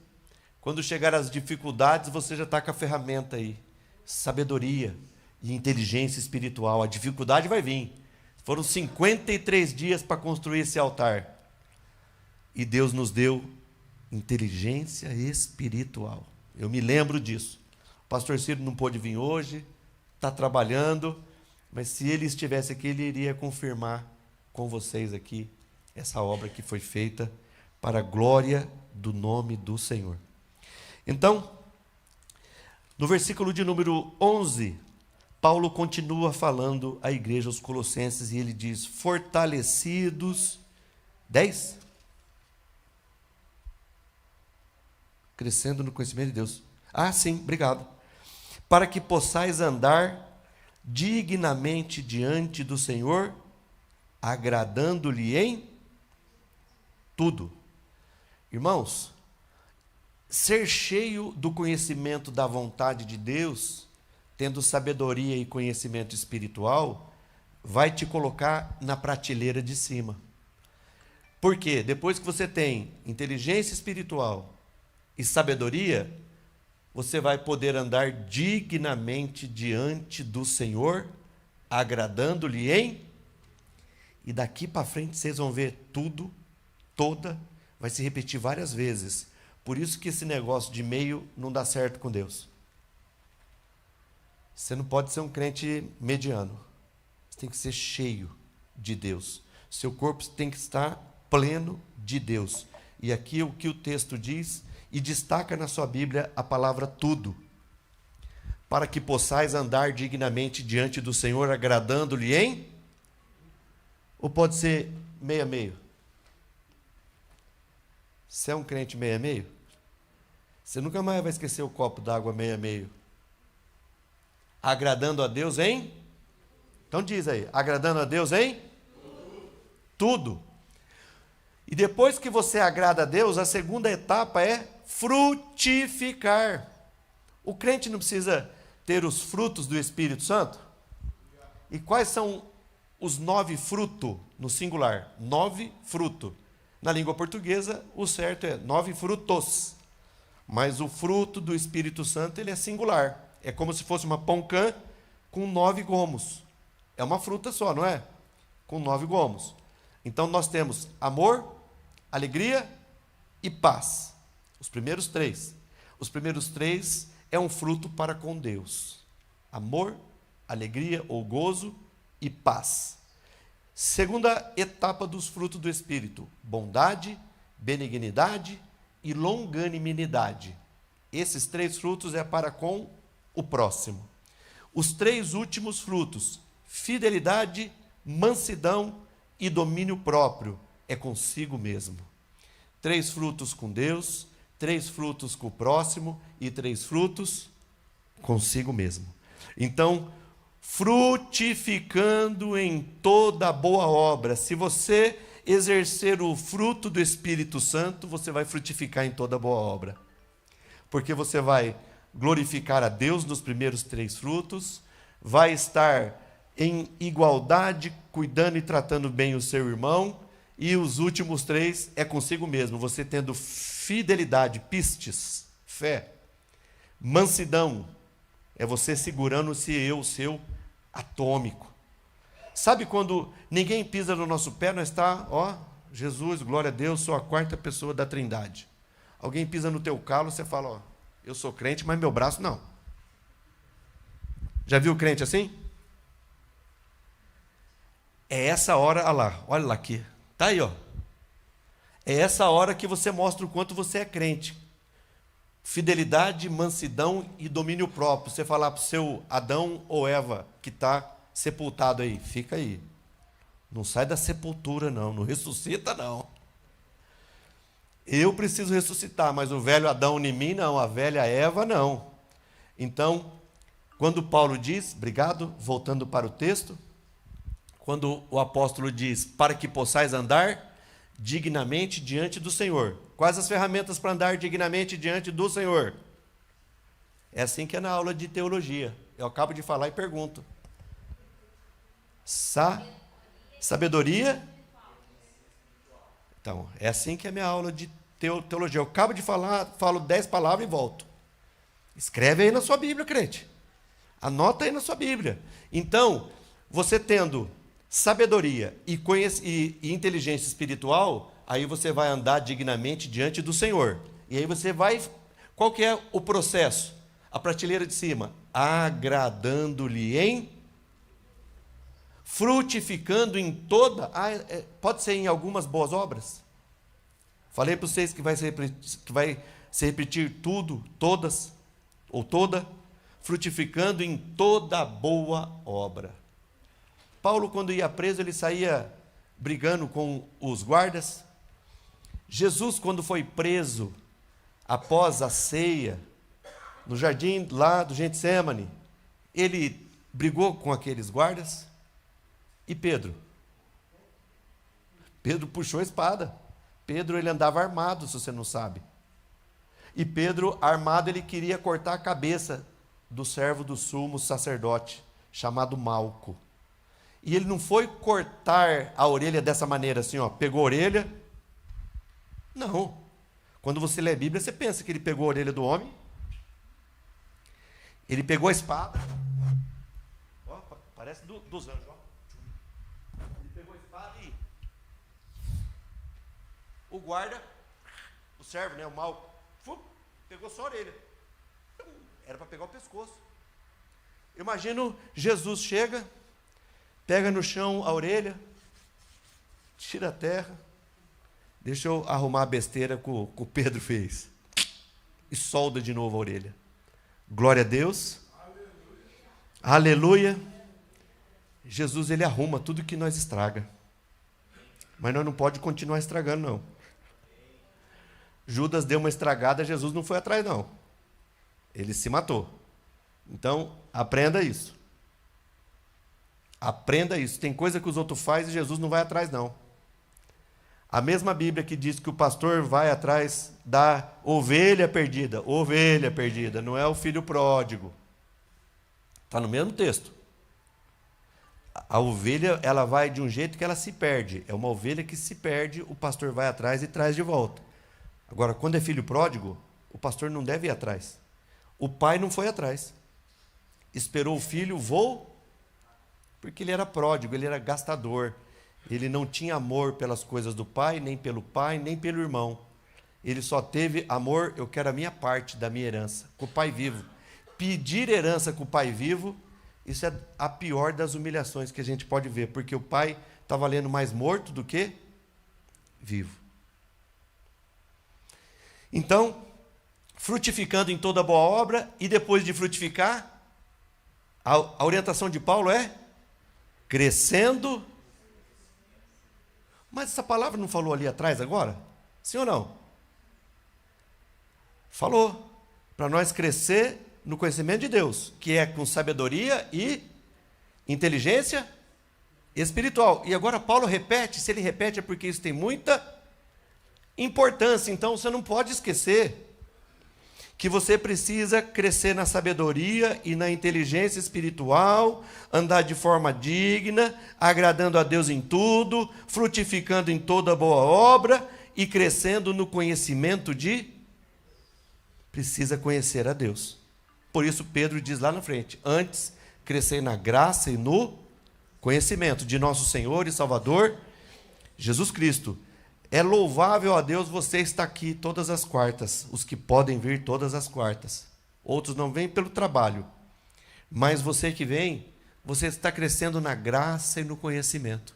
Quando chegar as dificuldades, você já está com a ferramenta aí. Sabedoria e inteligência espiritual. A dificuldade vai vir. Foram 53 dias para construir esse altar. E Deus nos deu inteligência espiritual. Eu me lembro disso. O pastor Ciro não pôde vir hoje, está trabalhando, mas se ele estivesse aqui, ele iria confirmar com vocês aqui essa obra que foi feita para a glória do nome do Senhor. Então, no versículo de número 11, Paulo continua falando à igreja, aos Colossenses, e ele diz: fortalecidos, 10? Crescendo no conhecimento de Deus. Ah, sim, obrigado. Para que possais andar dignamente diante do Senhor, agradando-lhe em tudo. Irmãos, ser cheio do conhecimento da vontade de Deus, tendo sabedoria e conhecimento espiritual, vai te colocar na prateleira de cima. Por quê? Depois que você tem inteligência espiritual e sabedoria, você vai poder andar dignamente diante do Senhor, agradando-lhe em... E daqui para frente vocês vão ver tudo, toda, vai se repetir várias vezes. Por isso que esse negócio de meio não dá certo com Deus. Você não pode ser um crente mediano. Você tem que ser cheio de Deus. Seu corpo tem que estar pleno de Deus. E aqui o que o texto diz... E destaca na sua Bíblia a palavra tudo, para que possais andar dignamente diante do Senhor, agradando-lhe em... Ou pode ser meio a meio? Você é um crente meio a meio? Você nunca mais vai esquecer o copo d'água meio a meio. Agradando a Deus em... Então diz aí, agradando a Deus em... Tudo. E depois que você agrada a Deus, a segunda etapa é frutificar. O crente não precisa ter os frutos do Espírito Santo? E quais são os 9 frutos no singular? 9 frutos. Na língua portuguesa, o certo é 9 frutos. Mas o fruto do Espírito Santo, ele é singular. É como se fosse uma pão-cã com 9 gomos. É uma fruta só, não é? Com 9 gomos. Então nós temos amor, alegria e paz. Os primeiros 3. Os primeiros 3 é um fruto para com Deus. Amor, alegria ou gozo e paz. Segunda etapa dos frutos do Espírito: bondade, benignidade e longanimidade. Esses 3 frutos é para com o próximo. Os 3 últimos frutos: fidelidade, mansidão e domínio próprio, é consigo mesmo. 3 frutos com Deus, 3 frutos com o próximo e 3 frutos consigo mesmo. Então, frutificando em toda boa obra. Se você exercer o fruto do Espírito Santo, você vai frutificar em toda boa obra. Porque você vai glorificar a Deus nos primeiros 3 frutos, vai estar em igualdade, cuidando e tratando bem o seu irmão, e os últimos 3 é consigo mesmo, você tendo fidelidade, pistes, fé, mansidão, é você segurando esse eu seu atômico. Sabe quando ninguém pisa no nosso pé, nós está, ó, Jesus, glória a Deus, sou a 4ª pessoa da Trindade. Alguém pisa no teu calo, você fala, ó, eu sou crente, mas meu braço não. Já viu crente assim? É essa hora, olha lá aqui. Está aí, ó. É essa hora que você mostra o quanto você é crente. Fidelidade, mansidão e domínio próprio. Você falar para o seu Adão ou Eva, que está sepultado aí, fica aí. Não sai da sepultura, não. Não ressuscita, não. Eu preciso ressuscitar, mas o velho Adão em mim, não. A velha Eva, não. Então, quando Paulo diz, obrigado, voltando para o texto, quando o apóstolo diz, para que possais andar dignamente diante do Senhor. Quais as ferramentas para andar dignamente diante do Senhor? É assim que é na aula de teologia. Eu acabo de falar e pergunto. Sabedoria? Então, é assim que é a minha aula de teologia. Eu acabo de falar, falo 10 palavras e volto. Escreve aí na sua Bíblia, crente. Anota aí na sua Bíblia. Então, você tendo sabedoria e inteligência espiritual, aí você vai andar dignamente diante do Senhor. E aí você vai... Qual que é o processo? A prateleira de cima. Agradando-lhe em... Frutificando em toda... pode ser em algumas boas obras? Falei para vocês que vai se repetir tudo, todas, ou toda, frutificando em toda boa obra. Paulo, quando ia preso, ele saía brigando com os guardas. Jesus, quando foi preso, após a ceia, no jardim lá do Getsêmani, ele brigou com aqueles guardas. E Pedro? Pedro puxou a espada. Pedro, ele andava armado, se você não sabe. E Pedro, armado, ele queria cortar a cabeça do servo do sumo sacerdote, chamado Malco. E ele não foi cortar a orelha dessa maneira, assim, ó, pegou a orelha. Não. Quando você lê a Bíblia, você pensa que ele pegou a orelha do homem. Ele pegou a espada. Ó, parece dos anjos, ó. Ele pegou a espada e... O guarda, o servo, né, o Malco, pegou só a orelha. Era para pegar o pescoço. Eu imagino, Jesus chega, pega no chão a orelha, tira a terra. Deixa eu arrumar a besteira que o Pedro fez. E solda de novo a orelha. Glória a Deus. Aleluia. Aleluia. Jesus, ele arruma tudo que nós estraga. Mas nós não pode continuar estragando, não. Judas deu uma estragada, Jesus não foi atrás, não. Ele se matou. Então, aprenda isso. Aprenda isso. Tem coisa que os outros fazem e Jesus não vai atrás, não. A mesma Bíblia que diz que o pastor vai atrás da ovelha perdida. Ovelha perdida, não é o filho pródigo. Está no mesmo texto. A ovelha, ela vai de um jeito que ela se perde. É uma ovelha que se perde, o pastor vai atrás e traz de volta. Agora, quando é filho pródigo, o pastor não deve ir atrás. O pai não foi atrás. Esperou o filho, porque ele era pródigo, ele era gastador. Ele não tinha amor pelas coisas do pai, nem pelo irmão. Ele só teve amor, eu quero a minha parte da minha herança, com o pai vivo. Pedir herança com o pai vivo, isso é a pior das humilhações que a gente pode ver, porque o pai está valendo mais morto do que vivo. Então, frutificando em toda boa obra, e depois de frutificar, a orientação de Paulo é crescendo. Mas essa palavra não falou ali atrás agora? Sim ou não? Falou. Para nós crescer no conhecimento de Deus, que é com sabedoria e inteligência espiritual. E agora Paulo repete, se ele repete é porque isso tem muita importância. Então você não pode esquecer que você precisa crescer na sabedoria e na inteligência espiritual, andar de forma digna, agradando a Deus em tudo, frutificando em toda boa obra e crescendo no conhecimento de... Precisa conhecer a Deus. Por isso Pedro diz lá na frente, antes crescer na graça e no conhecimento de nosso Senhor e Salvador Jesus Cristo. É louvável a Deus você estar aqui todas as quartas, os que podem vir todas as quartas. Outros não vêm pelo trabalho, mas você que vem, você está crescendo na graça e no conhecimento.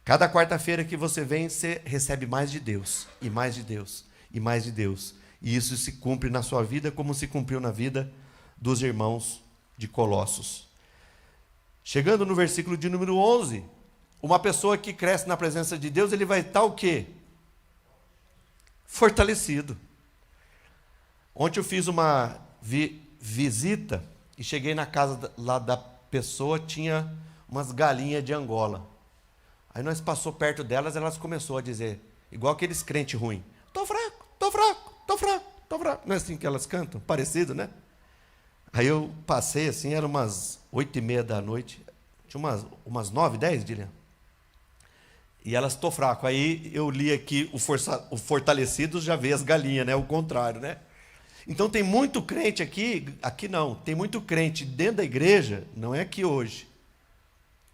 Cada quarta-feira que você vem, você recebe mais de Deus, e mais de Deus, e mais de Deus. E isso se cumpre na sua vida como se cumpriu na vida dos irmãos de Colossos. Chegando no versículo de número 11, uma pessoa que cresce na presença de Deus, ele vai estar o quê? Fortalecido. Ontem eu fiz uma visita e cheguei na casa lá da pessoa, tinha umas galinhas de Angola. Aí nós passou perto delas, elas começou a dizer, igual aqueles crentes ruins, tô fraco, tô fraco, tô fraco, tô fraco. Não é assim que elas cantam? Parecido, né? Aí eu passei assim, eram umas 8h30 da noite, tinha umas 9, 10, Dilian. E elas, tô fraco. Aí eu li aqui o fortalecido, já vê as galinhas, né? O contrário, né? Então tem muito crente aqui não, tem muito crente dentro da igreja, não é aqui hoje.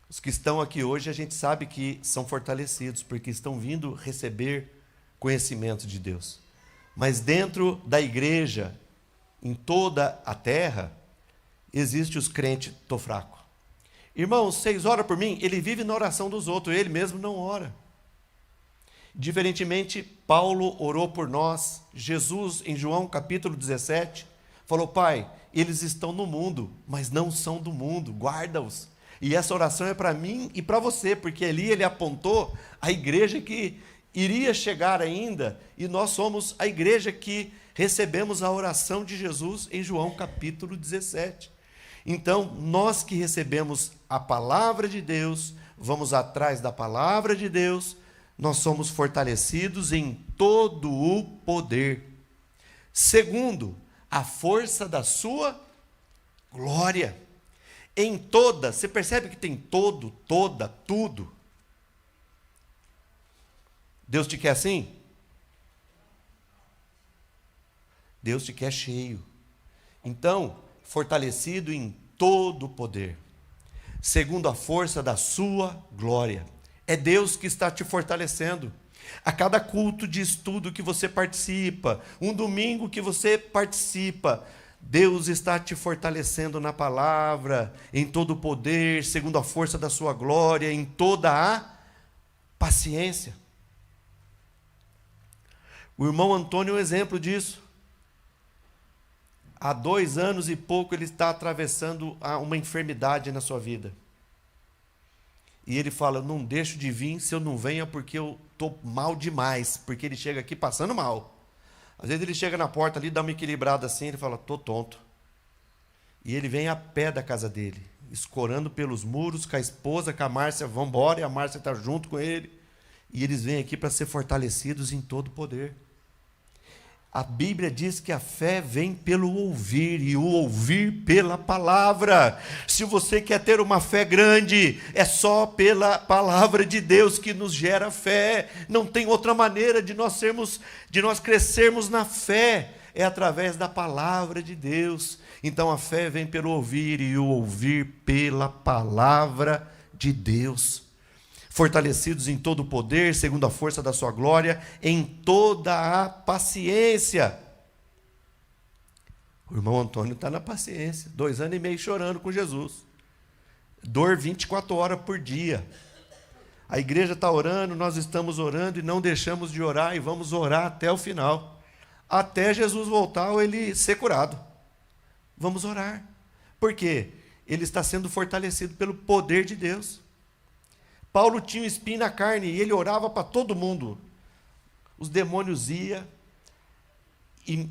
Os que estão aqui hoje, a gente sabe que são fortalecidos, porque estão vindo receber conhecimento de Deus. Mas dentro da igreja, em toda a terra, existe os crentes, tô fraco. Irmãos, vocês oram por mim? Ele vive na oração dos outros, ele mesmo não ora. Diferentemente, Paulo orou por nós. Jesus, em João capítulo 17, falou, Pai, eles estão no mundo, mas não são do mundo, guarda-os. E essa oração é para mim e para você, porque ali ele apontou a igreja que iria chegar ainda, e nós somos a igreja que recebemos a oração de Jesus em João capítulo 17. Então, nós que recebemos a palavra de Deus, vamos atrás da palavra de Deus, nós somos fortalecidos em todo o poder. Segundo, a força da sua glória. Em toda, você percebe que tem todo, toda, tudo. Deus te quer assim? Deus te quer cheio. Então, fortalecido em todo o poder. Segundo a força da sua glória. É Deus que está te fortalecendo. A cada culto de estudo que você participa, um domingo que você participa, Deus está te fortalecendo na palavra, em todo o poder, segundo a força da sua glória, em toda a paciência. O irmão Antônio é um exemplo disso. Há 2 anos e pouco ele está atravessando uma enfermidade na sua vida. E ele fala, não deixo de vir se eu não venha porque eu estou mal demais, porque ele chega aqui passando mal. Às vezes ele chega na porta ali, dá uma equilibrada assim, ele fala, estou tonto. E ele vem a pé da casa dele, escorando pelos muros, com a esposa, com a Márcia, vão embora, e a Márcia está junto com ele. E eles vêm aqui para ser fortalecidos em todo o poder. A Bíblia diz que a fé vem pelo ouvir, e o ouvir pela palavra. Se você quer ter uma fé grande, é só pela palavra de Deus que nos gera fé. Não tem outra maneira de nós crescermos na fé, é através da palavra de Deus. Então a fé vem pelo ouvir, e o ouvir pela palavra de Deus. Fortalecidos em todo o poder, segundo a força da sua glória, em toda a paciência. O irmão Antônio está na paciência, 2 anos e meio chorando com Jesus. Dor 24 horas por dia. A igreja está orando, nós estamos orando e não deixamos de orar, e vamos orar até o final. Até Jesus voltar ou ele ser curado. Vamos orar. Por quê? Ele está sendo fortalecido pelo poder de Deus. Paulo tinha um espinho na carne e ele orava para todo mundo. Os demônios iam,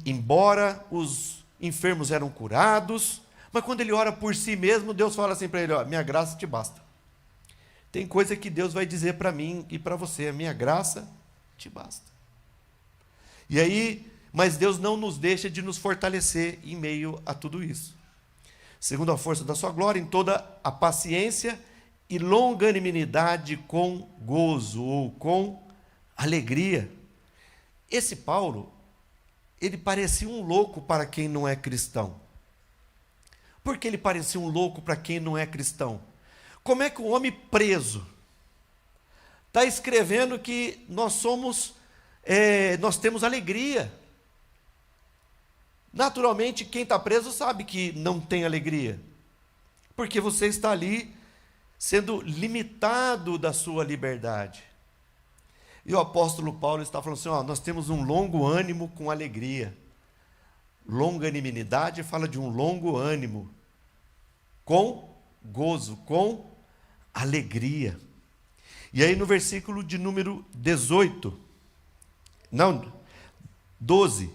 embora os enfermos eram curados, mas quando ele ora por si mesmo, Deus fala assim para ele, ó, minha graça te basta. Tem coisa que Deus vai dizer para mim e para você, a minha graça te basta. E aí, mas Deus não nos deixa de nos fortalecer em meio a tudo isso. Segundo a força da sua glória, em toda a paciência e longanimidade com gozo ou com alegria. Esse Paulo, ele parecia um louco para quem não é cristão. Por que ele parecia um louco para quem não é cristão? Como é que o homem preso está escrevendo que nós somos nós temos alegria. Naturalmente, quem está preso sabe que não tem alegria, porque você está ali sendo limitado da sua liberdade. E o apóstolo Paulo está falando assim, nós temos um longo ânimo com alegria. Longanimidade fala de um longo ânimo, com gozo, com alegria. E aí no versículo de número 12,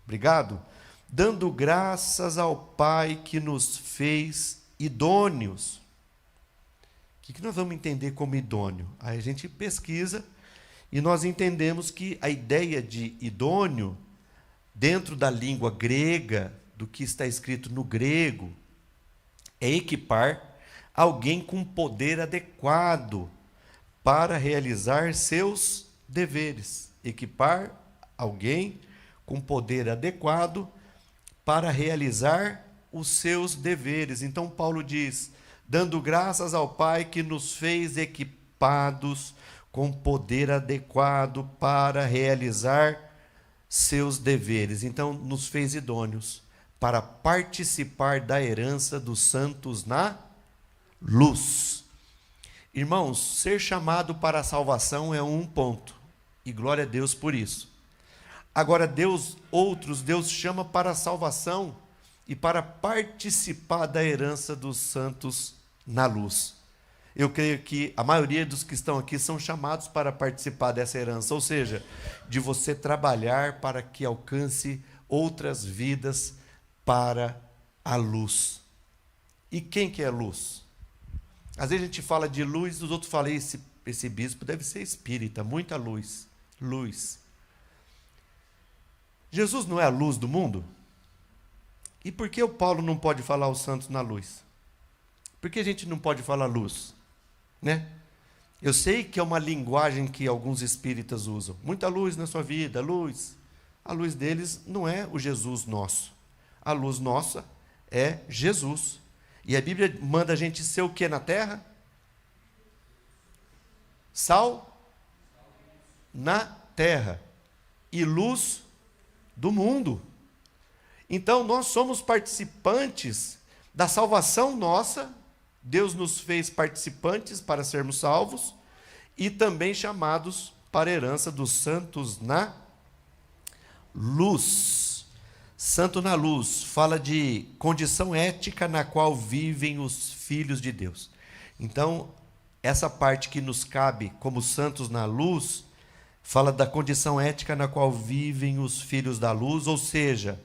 obrigado. Dando graças ao Pai que nos fez idôneos. O que nós vamos entender como idôneo? Aí a gente pesquisa e nós entendemos que a ideia de idôneo, dentro da língua grega, do que está escrito no grego, é equipar alguém com poder adequado para realizar seus deveres. Equipar alguém com poder adequado para realizar os seus deveres. Então Paulo diz, dando graças ao Pai que nos fez equipados com poder adequado para realizar seus deveres. Então nos fez idôneos para participar da herança dos santos na luz. Irmãos, ser chamado para a salvação é um ponto, e glória a Deus por isso. Agora Deus chama para a salvação e para participar da herança dos santos na luz. Eu creio que a maioria dos que estão aqui são chamados para participar dessa herança, ou seja, de você trabalhar para que alcance outras vidas para a luz. E quem que é a luz? Às vezes a gente fala de luz, os outros falam, esse bispo deve ser espírita, muita luz. Luz. Jesus não é a luz do mundo? E por que o Paulo não pode falar aos santos na luz? Por que a gente não pode falar luz? Né? Eu sei que é uma linguagem que alguns espíritas usam. Muita luz na sua vida, luz. A luz deles não é o Jesus nosso. A luz nossa é Jesus. E a Bíblia manda a gente ser o que na terra? Sal na terra e luz do mundo. Então nós somos participantes da salvação nossa. Deus nos fez participantes para sermos salvos e também chamados para a herança dos santos na luz. Santo na luz fala de condição ética na qual vivem os filhos de Deus. Então, essa parte que nos cabe como santos na luz fala da condição ética na qual vivem os filhos da luz, ou seja,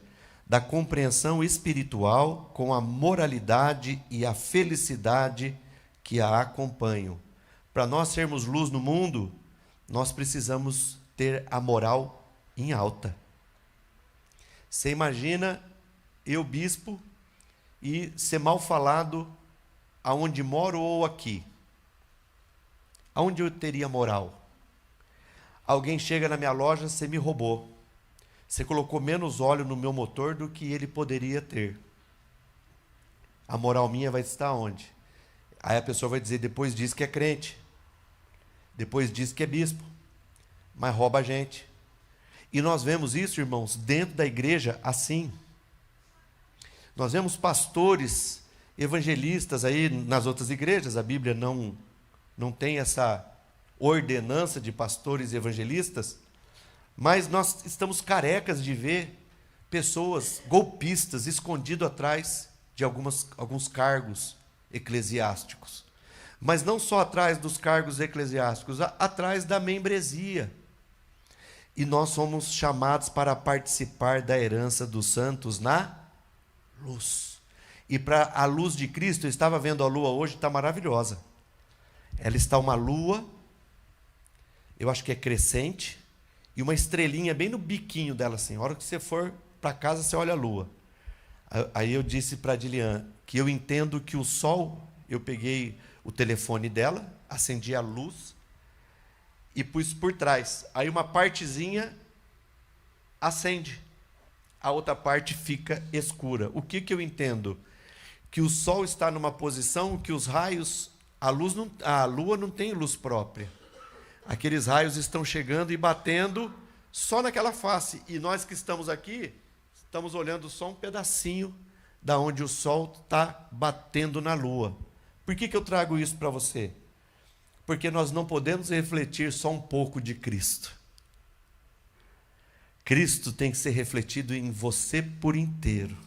da compreensão espiritual com a moralidade e a felicidade que a acompanham. Para nós sermos luz no mundo, nós precisamos ter a moral em alta. Você imagina eu, bispo, e ser mal falado aonde moro ou aqui? Aonde eu teria moral? Alguém chega na minha loja, você me roubou. Você colocou menos óleo no meu motor do que ele poderia ter. A moral minha vai estar onde? Aí a pessoa vai dizer, depois diz que é crente. Depois diz que é bispo. Mas rouba a gente. E nós vemos isso, irmãos, dentro da igreja assim. Nós vemos pastores, evangelistas aí nas outras igrejas. A Bíblia não tem essa ordenança de pastores e evangelistas, mas nós estamos carecas de ver pessoas golpistas escondidas atrás de alguns cargos eclesiásticos. Mas não só atrás dos cargos eclesiásticos, atrás da membresia. E nós somos chamados para participar da herança dos santos na luz. E para a luz de Cristo, eu estava vendo a lua hoje, está maravilhosa. Ela está uma lua, eu acho que é crescente, e uma estrelinha bem no biquinho dela, assim. A hora que você for para casa, você olha a lua. Aí eu disse para a Dilian que eu entendo que o sol, eu peguei o telefone dela, acendi a luz e pus por trás. Aí uma partezinha acende, a outra parte fica escura. O que eu entendo? Que o sol está numa posição que os raios, a lua não tem luz própria. Aqueles raios estão chegando e batendo só naquela face. E nós que estamos aqui, estamos olhando só um pedacinho da onde o sol está batendo na lua. Por que eu trago isso para você? Porque nós não podemos refletir só um pouco de Cristo. Cristo tem que ser refletido em você por inteiro.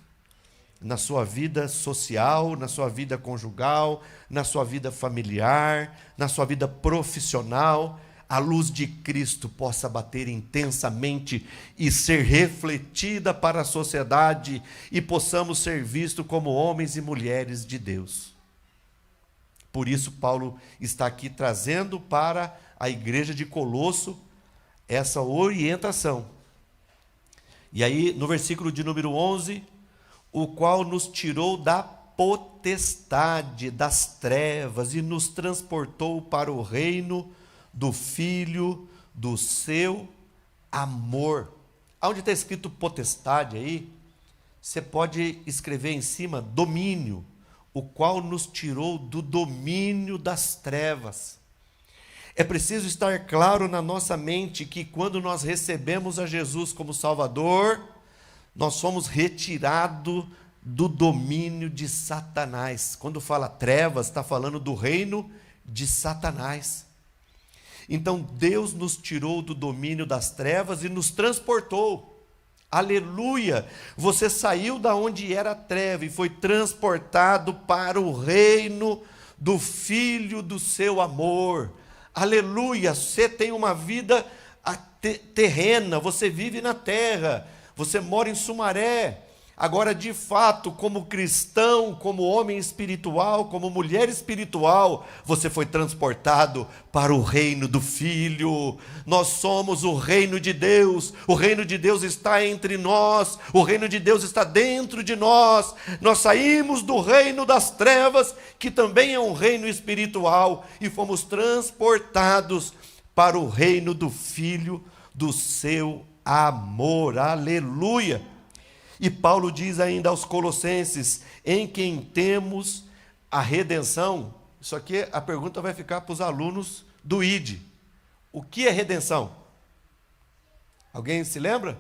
Na sua vida social, na sua vida conjugal, na sua vida familiar, na sua vida profissional. A luz de Cristo possa bater intensamente e ser refletida para a sociedade e possamos ser vistos como homens e mulheres de Deus. Por isso Paulo está aqui trazendo para a igreja de Colosso essa orientação. E aí no versículo de número 11, o qual nos tirou da potestade das trevas e nos transportou para o reino do Filho do seu amor. Onde está escrito potestade aí, você pode escrever em cima domínio, o qual nos tirou do domínio das trevas. É preciso estar claro na nossa mente que quando nós recebemos a Jesus como Salvador, nós somos retirados do domínio de Satanás. Quando fala trevas, está falando do reino de Satanás. Então Deus nos tirou do domínio das trevas e nos transportou. Aleluia! Você saiu da onde era treva e foi transportado para o reino do Filho do seu amor. Aleluia! Você tem uma vida terrena, você vive na terra, você mora em Sumaré. Agora, de fato, como cristão, como homem espiritual, como mulher espiritual, você foi transportado para o reino do Filho. Nós somos o reino de Deus. O reino de Deus está entre nós. O reino de Deus está dentro de nós. Nós saímos do reino das trevas, que também é um reino espiritual, e fomos transportados para o reino do Filho do seu amor. Aleluia! E Paulo diz ainda aos Colossenses, em quem temos a redenção. Isso aqui, a pergunta vai ficar para os alunos do ID. O que é redenção? Alguém se lembra?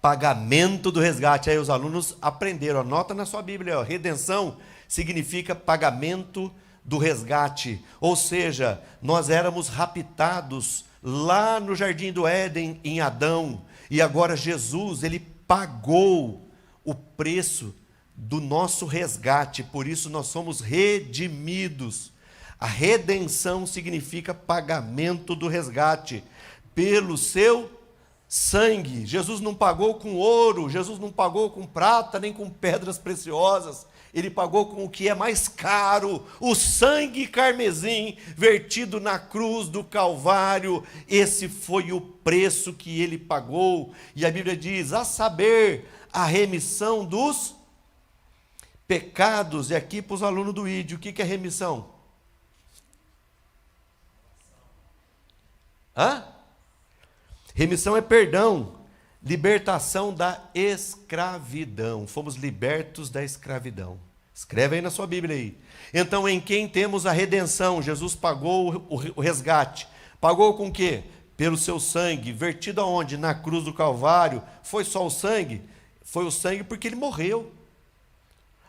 Pagamento do resgate. Aí os alunos aprenderam, anota na sua Bíblia, ó. Redenção significa pagamento do resgate. Ou seja, nós éramos raptados lá no Jardim do Éden, em Adão. E agora Jesus, ele pagou o preço do nosso resgate, por isso nós somos redimidos. A redenção significa pagamento do resgate, pelo seu sangue. Jesus não pagou com ouro, Jesus não pagou com prata, nem com pedras preciosas. Ele pagou com o que é mais caro, o sangue carmesim vertido na cruz do Calvário. Esse foi o preço que ele pagou. E a Bíblia diz, a saber, a remissão dos pecados. E aqui para os alunos do ID, o que é remissão? Remissão é perdão. Libertação da escravidão. Fomos libertos da escravidão. Escreve aí na sua Bíblia aí. Então, em quem temos a redenção? Jesus pagou o resgate. Pagou com o quê? Pelo seu sangue. Vertido aonde? Na cruz do Calvário. Foi só o sangue? Foi o sangue porque ele morreu.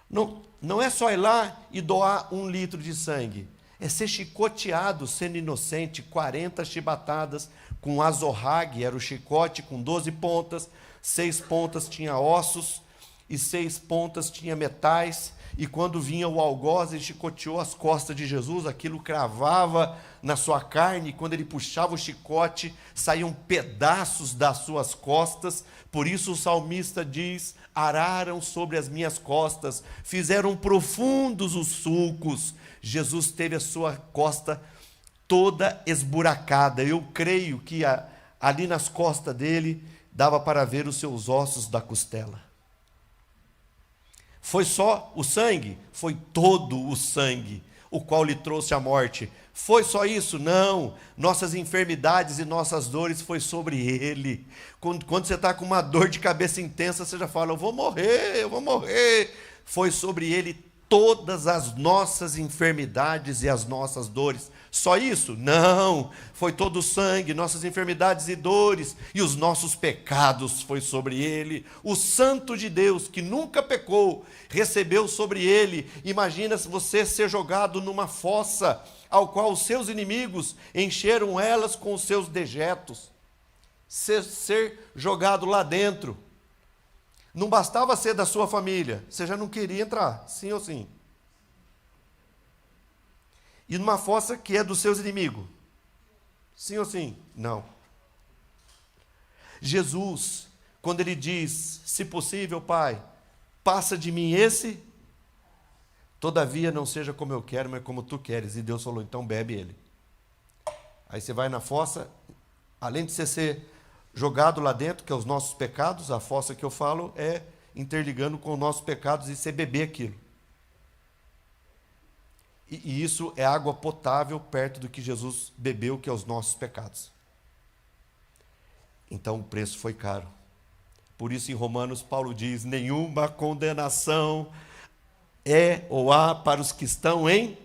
Não é só ir lá e doar 1 litro de sangue. É ser chicoteado, sendo inocente, 40 chibatadas, com azorrague, era o chicote com 12 pontas, 6 pontas tinha ossos, e 6 pontas tinha metais, e quando vinha o algoz, ele chicoteou as costas de Jesus, aquilo cravava na sua carne, e quando ele puxava o chicote, saíam pedaços das suas costas. Por isso o salmista diz, araram sobre as minhas costas, fizeram profundos os sulcos. Jesus teve a sua costa toda esburacada. Eu creio que ali nas costas dele dava para ver os seus ossos da costela. Foi só o sangue? Foi todo o sangue, o qual lhe trouxe a morte. Foi só isso? Não. Nossas enfermidades e nossas dores foi sobre ele. Quando você está com uma dor de cabeça intensa, você já fala, eu vou morrer. Foi sobre ele todas as nossas enfermidades e as nossas dores. Só isso? Não, foi todo o sangue, nossas enfermidades e dores, e os nossos pecados foi sobre ele. O Santo de Deus, que nunca pecou, recebeu sobre ele. Imagina se você ser jogado numa fossa, ao qual os seus inimigos encheram elas com os seus dejetos. Ser jogado lá dentro. Não bastava ser da sua família, você já não queria entrar, sim ou sim? E numa fossa que é dos seus inimigos, sim ou sim? Não. Jesus, quando ele diz, se possível, Pai, passa de mim esse, todavia não seja como eu quero, mas como tu queres. E Deus falou, então bebe ele. Aí você vai na fossa, além de você ser jogado lá dentro, que é os nossos pecados, a fossa que eu falo é interligando com os nossos pecados e você beber aquilo. E isso é água potável perto do que Jesus bebeu, que é os nossos pecados. Então o preço foi caro. Por isso em Romanos Paulo diz, nenhuma condenação é ou há para os que estão em...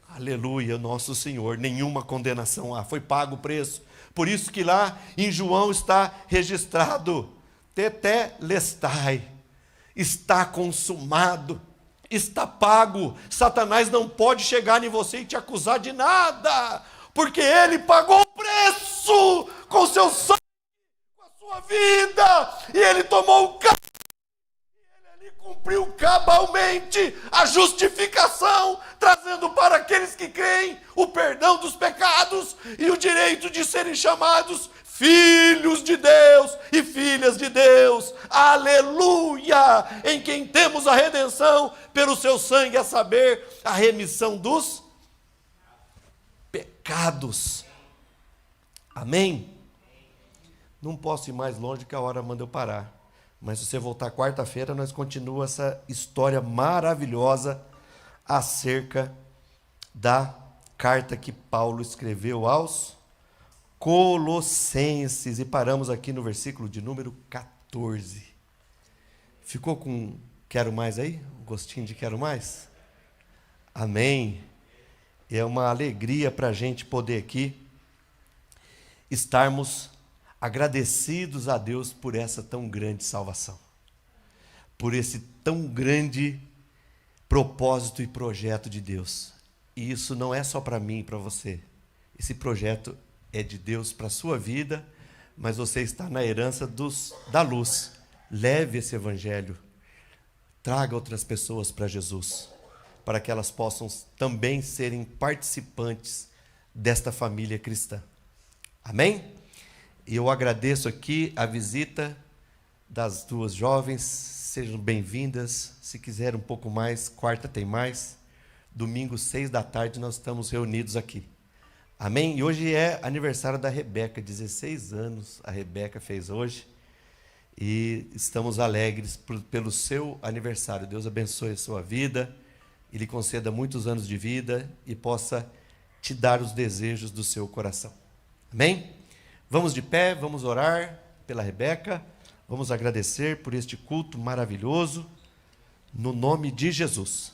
Aleluia, nosso Senhor, nenhuma condenação há, foi pago o preço. Por isso que lá em João está registrado, tetelestai, está consumado, está pago. Satanás não pode chegar em você e te acusar de nada, porque ele pagou o preço com seu sangue, com a sua vida, e ele tomou o castigo. Ele cumpriu cabalmente a justificação, trazendo para aqueles que creem o perdão dos pecados e o direito de serem chamados filhos de Deus e filhas de Deus. Aleluia! Em quem temos a redenção pelo seu sangue, a saber, a remissão dos pecados. Amém? Não posso ir mais longe que a hora manda eu parar. Mas se você voltar quarta-feira, nós continuamos essa história maravilhosa acerca da carta que Paulo escreveu aos Colossenses. E paramos aqui no versículo de número 14. Ficou com quero mais aí? Um gostinho de quero mais? Amém. É uma alegria para a gente poder aqui estarmos agradecidos a Deus por essa tão grande salvação, por esse tão grande propósito e projeto de Deus. E isso não é só para mim e para você. Esse projeto é de Deus para a sua vida, mas você está na herança da luz. Leve esse evangelho, traga outras pessoas para Jesus, para que elas possam também serem participantes desta família cristã. Amém? E eu agradeço aqui a visita das duas jovens, sejam bem-vindas. Se quiser um pouco mais, quarta tem mais. Domingo, 6 da tarde, nós estamos reunidos aqui. Amém? E hoje é aniversário da Rebeca, 16 anos a Rebeca fez hoje. E estamos alegres pelo seu aniversário. Deus abençoe a sua vida, e lhe conceda muitos anos de vida e possa te dar os desejos do seu coração. Amém? Vamos de pé, vamos orar pela Rebeca, vamos agradecer por este culto maravilhoso, no nome de Jesus.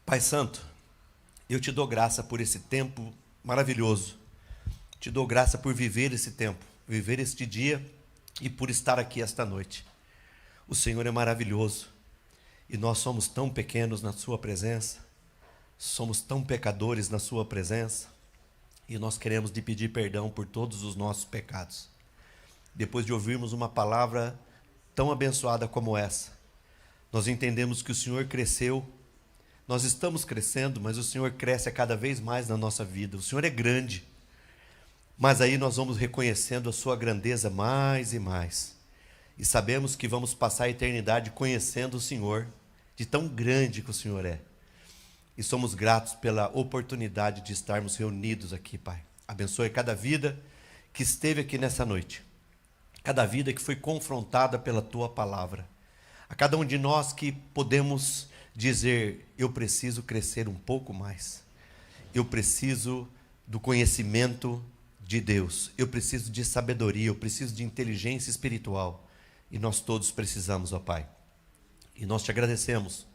Pai Santo, eu te dou graça por esse tempo maravilhoso, te dou graça por viver esse tempo, viver este dia e por estar aqui esta noite. O Senhor é maravilhoso e nós somos tão pequenos na sua presença. Somos tão pecadores na sua presença e nós queremos te pedir perdão por todos os nossos pecados. Depois de ouvirmos uma palavra tão abençoada como essa, nós entendemos que o Senhor cresceu, nós estamos crescendo, mas o Senhor cresce a cada vez mais na nossa vida. O Senhor é grande, mas aí nós vamos reconhecendo a sua grandeza mais e mais. E sabemos que vamos passar a eternidade conhecendo o Senhor, de tão grande que o Senhor é. E somos gratos pela oportunidade de estarmos reunidos aqui, Pai. Abençoe cada vida que esteve aqui nessa noite. Cada vida que foi confrontada pela Tua palavra. A cada um de nós que podemos dizer, eu preciso crescer um pouco mais. Eu preciso do conhecimento de Deus, eu preciso de sabedoria, eu preciso de inteligência espiritual. E nós todos precisamos, ó Pai. E nós te agradecemos,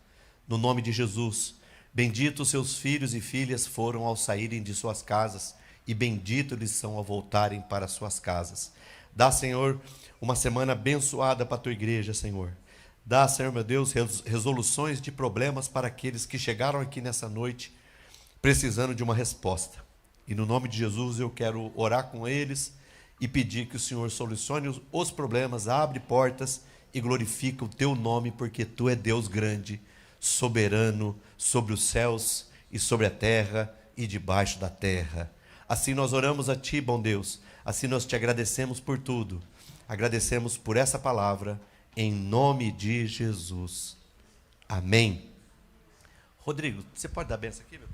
no nome de Jesus. Bendito os seus filhos e filhas foram ao saírem de suas casas, e bendito eles são ao voltarem para suas casas. Dá, Senhor, uma semana abençoada para a tua igreja, Senhor. Dá, Senhor, meu Deus, resoluções de problemas para aqueles que chegaram aqui nessa noite, precisando de uma resposta. E no nome de Jesus eu quero orar com eles e pedir que o Senhor solucione os problemas, abre portas e glorifica o teu nome, porque tu é Deus grande, soberano sobre os céus e sobre a terra e debaixo da terra. Assim nós oramos a ti, bom Deus, assim nós te agradecemos por tudo, agradecemos por essa palavra, em nome de Jesus. Amém. Rodrigo, você pode dar a benção aqui, meu?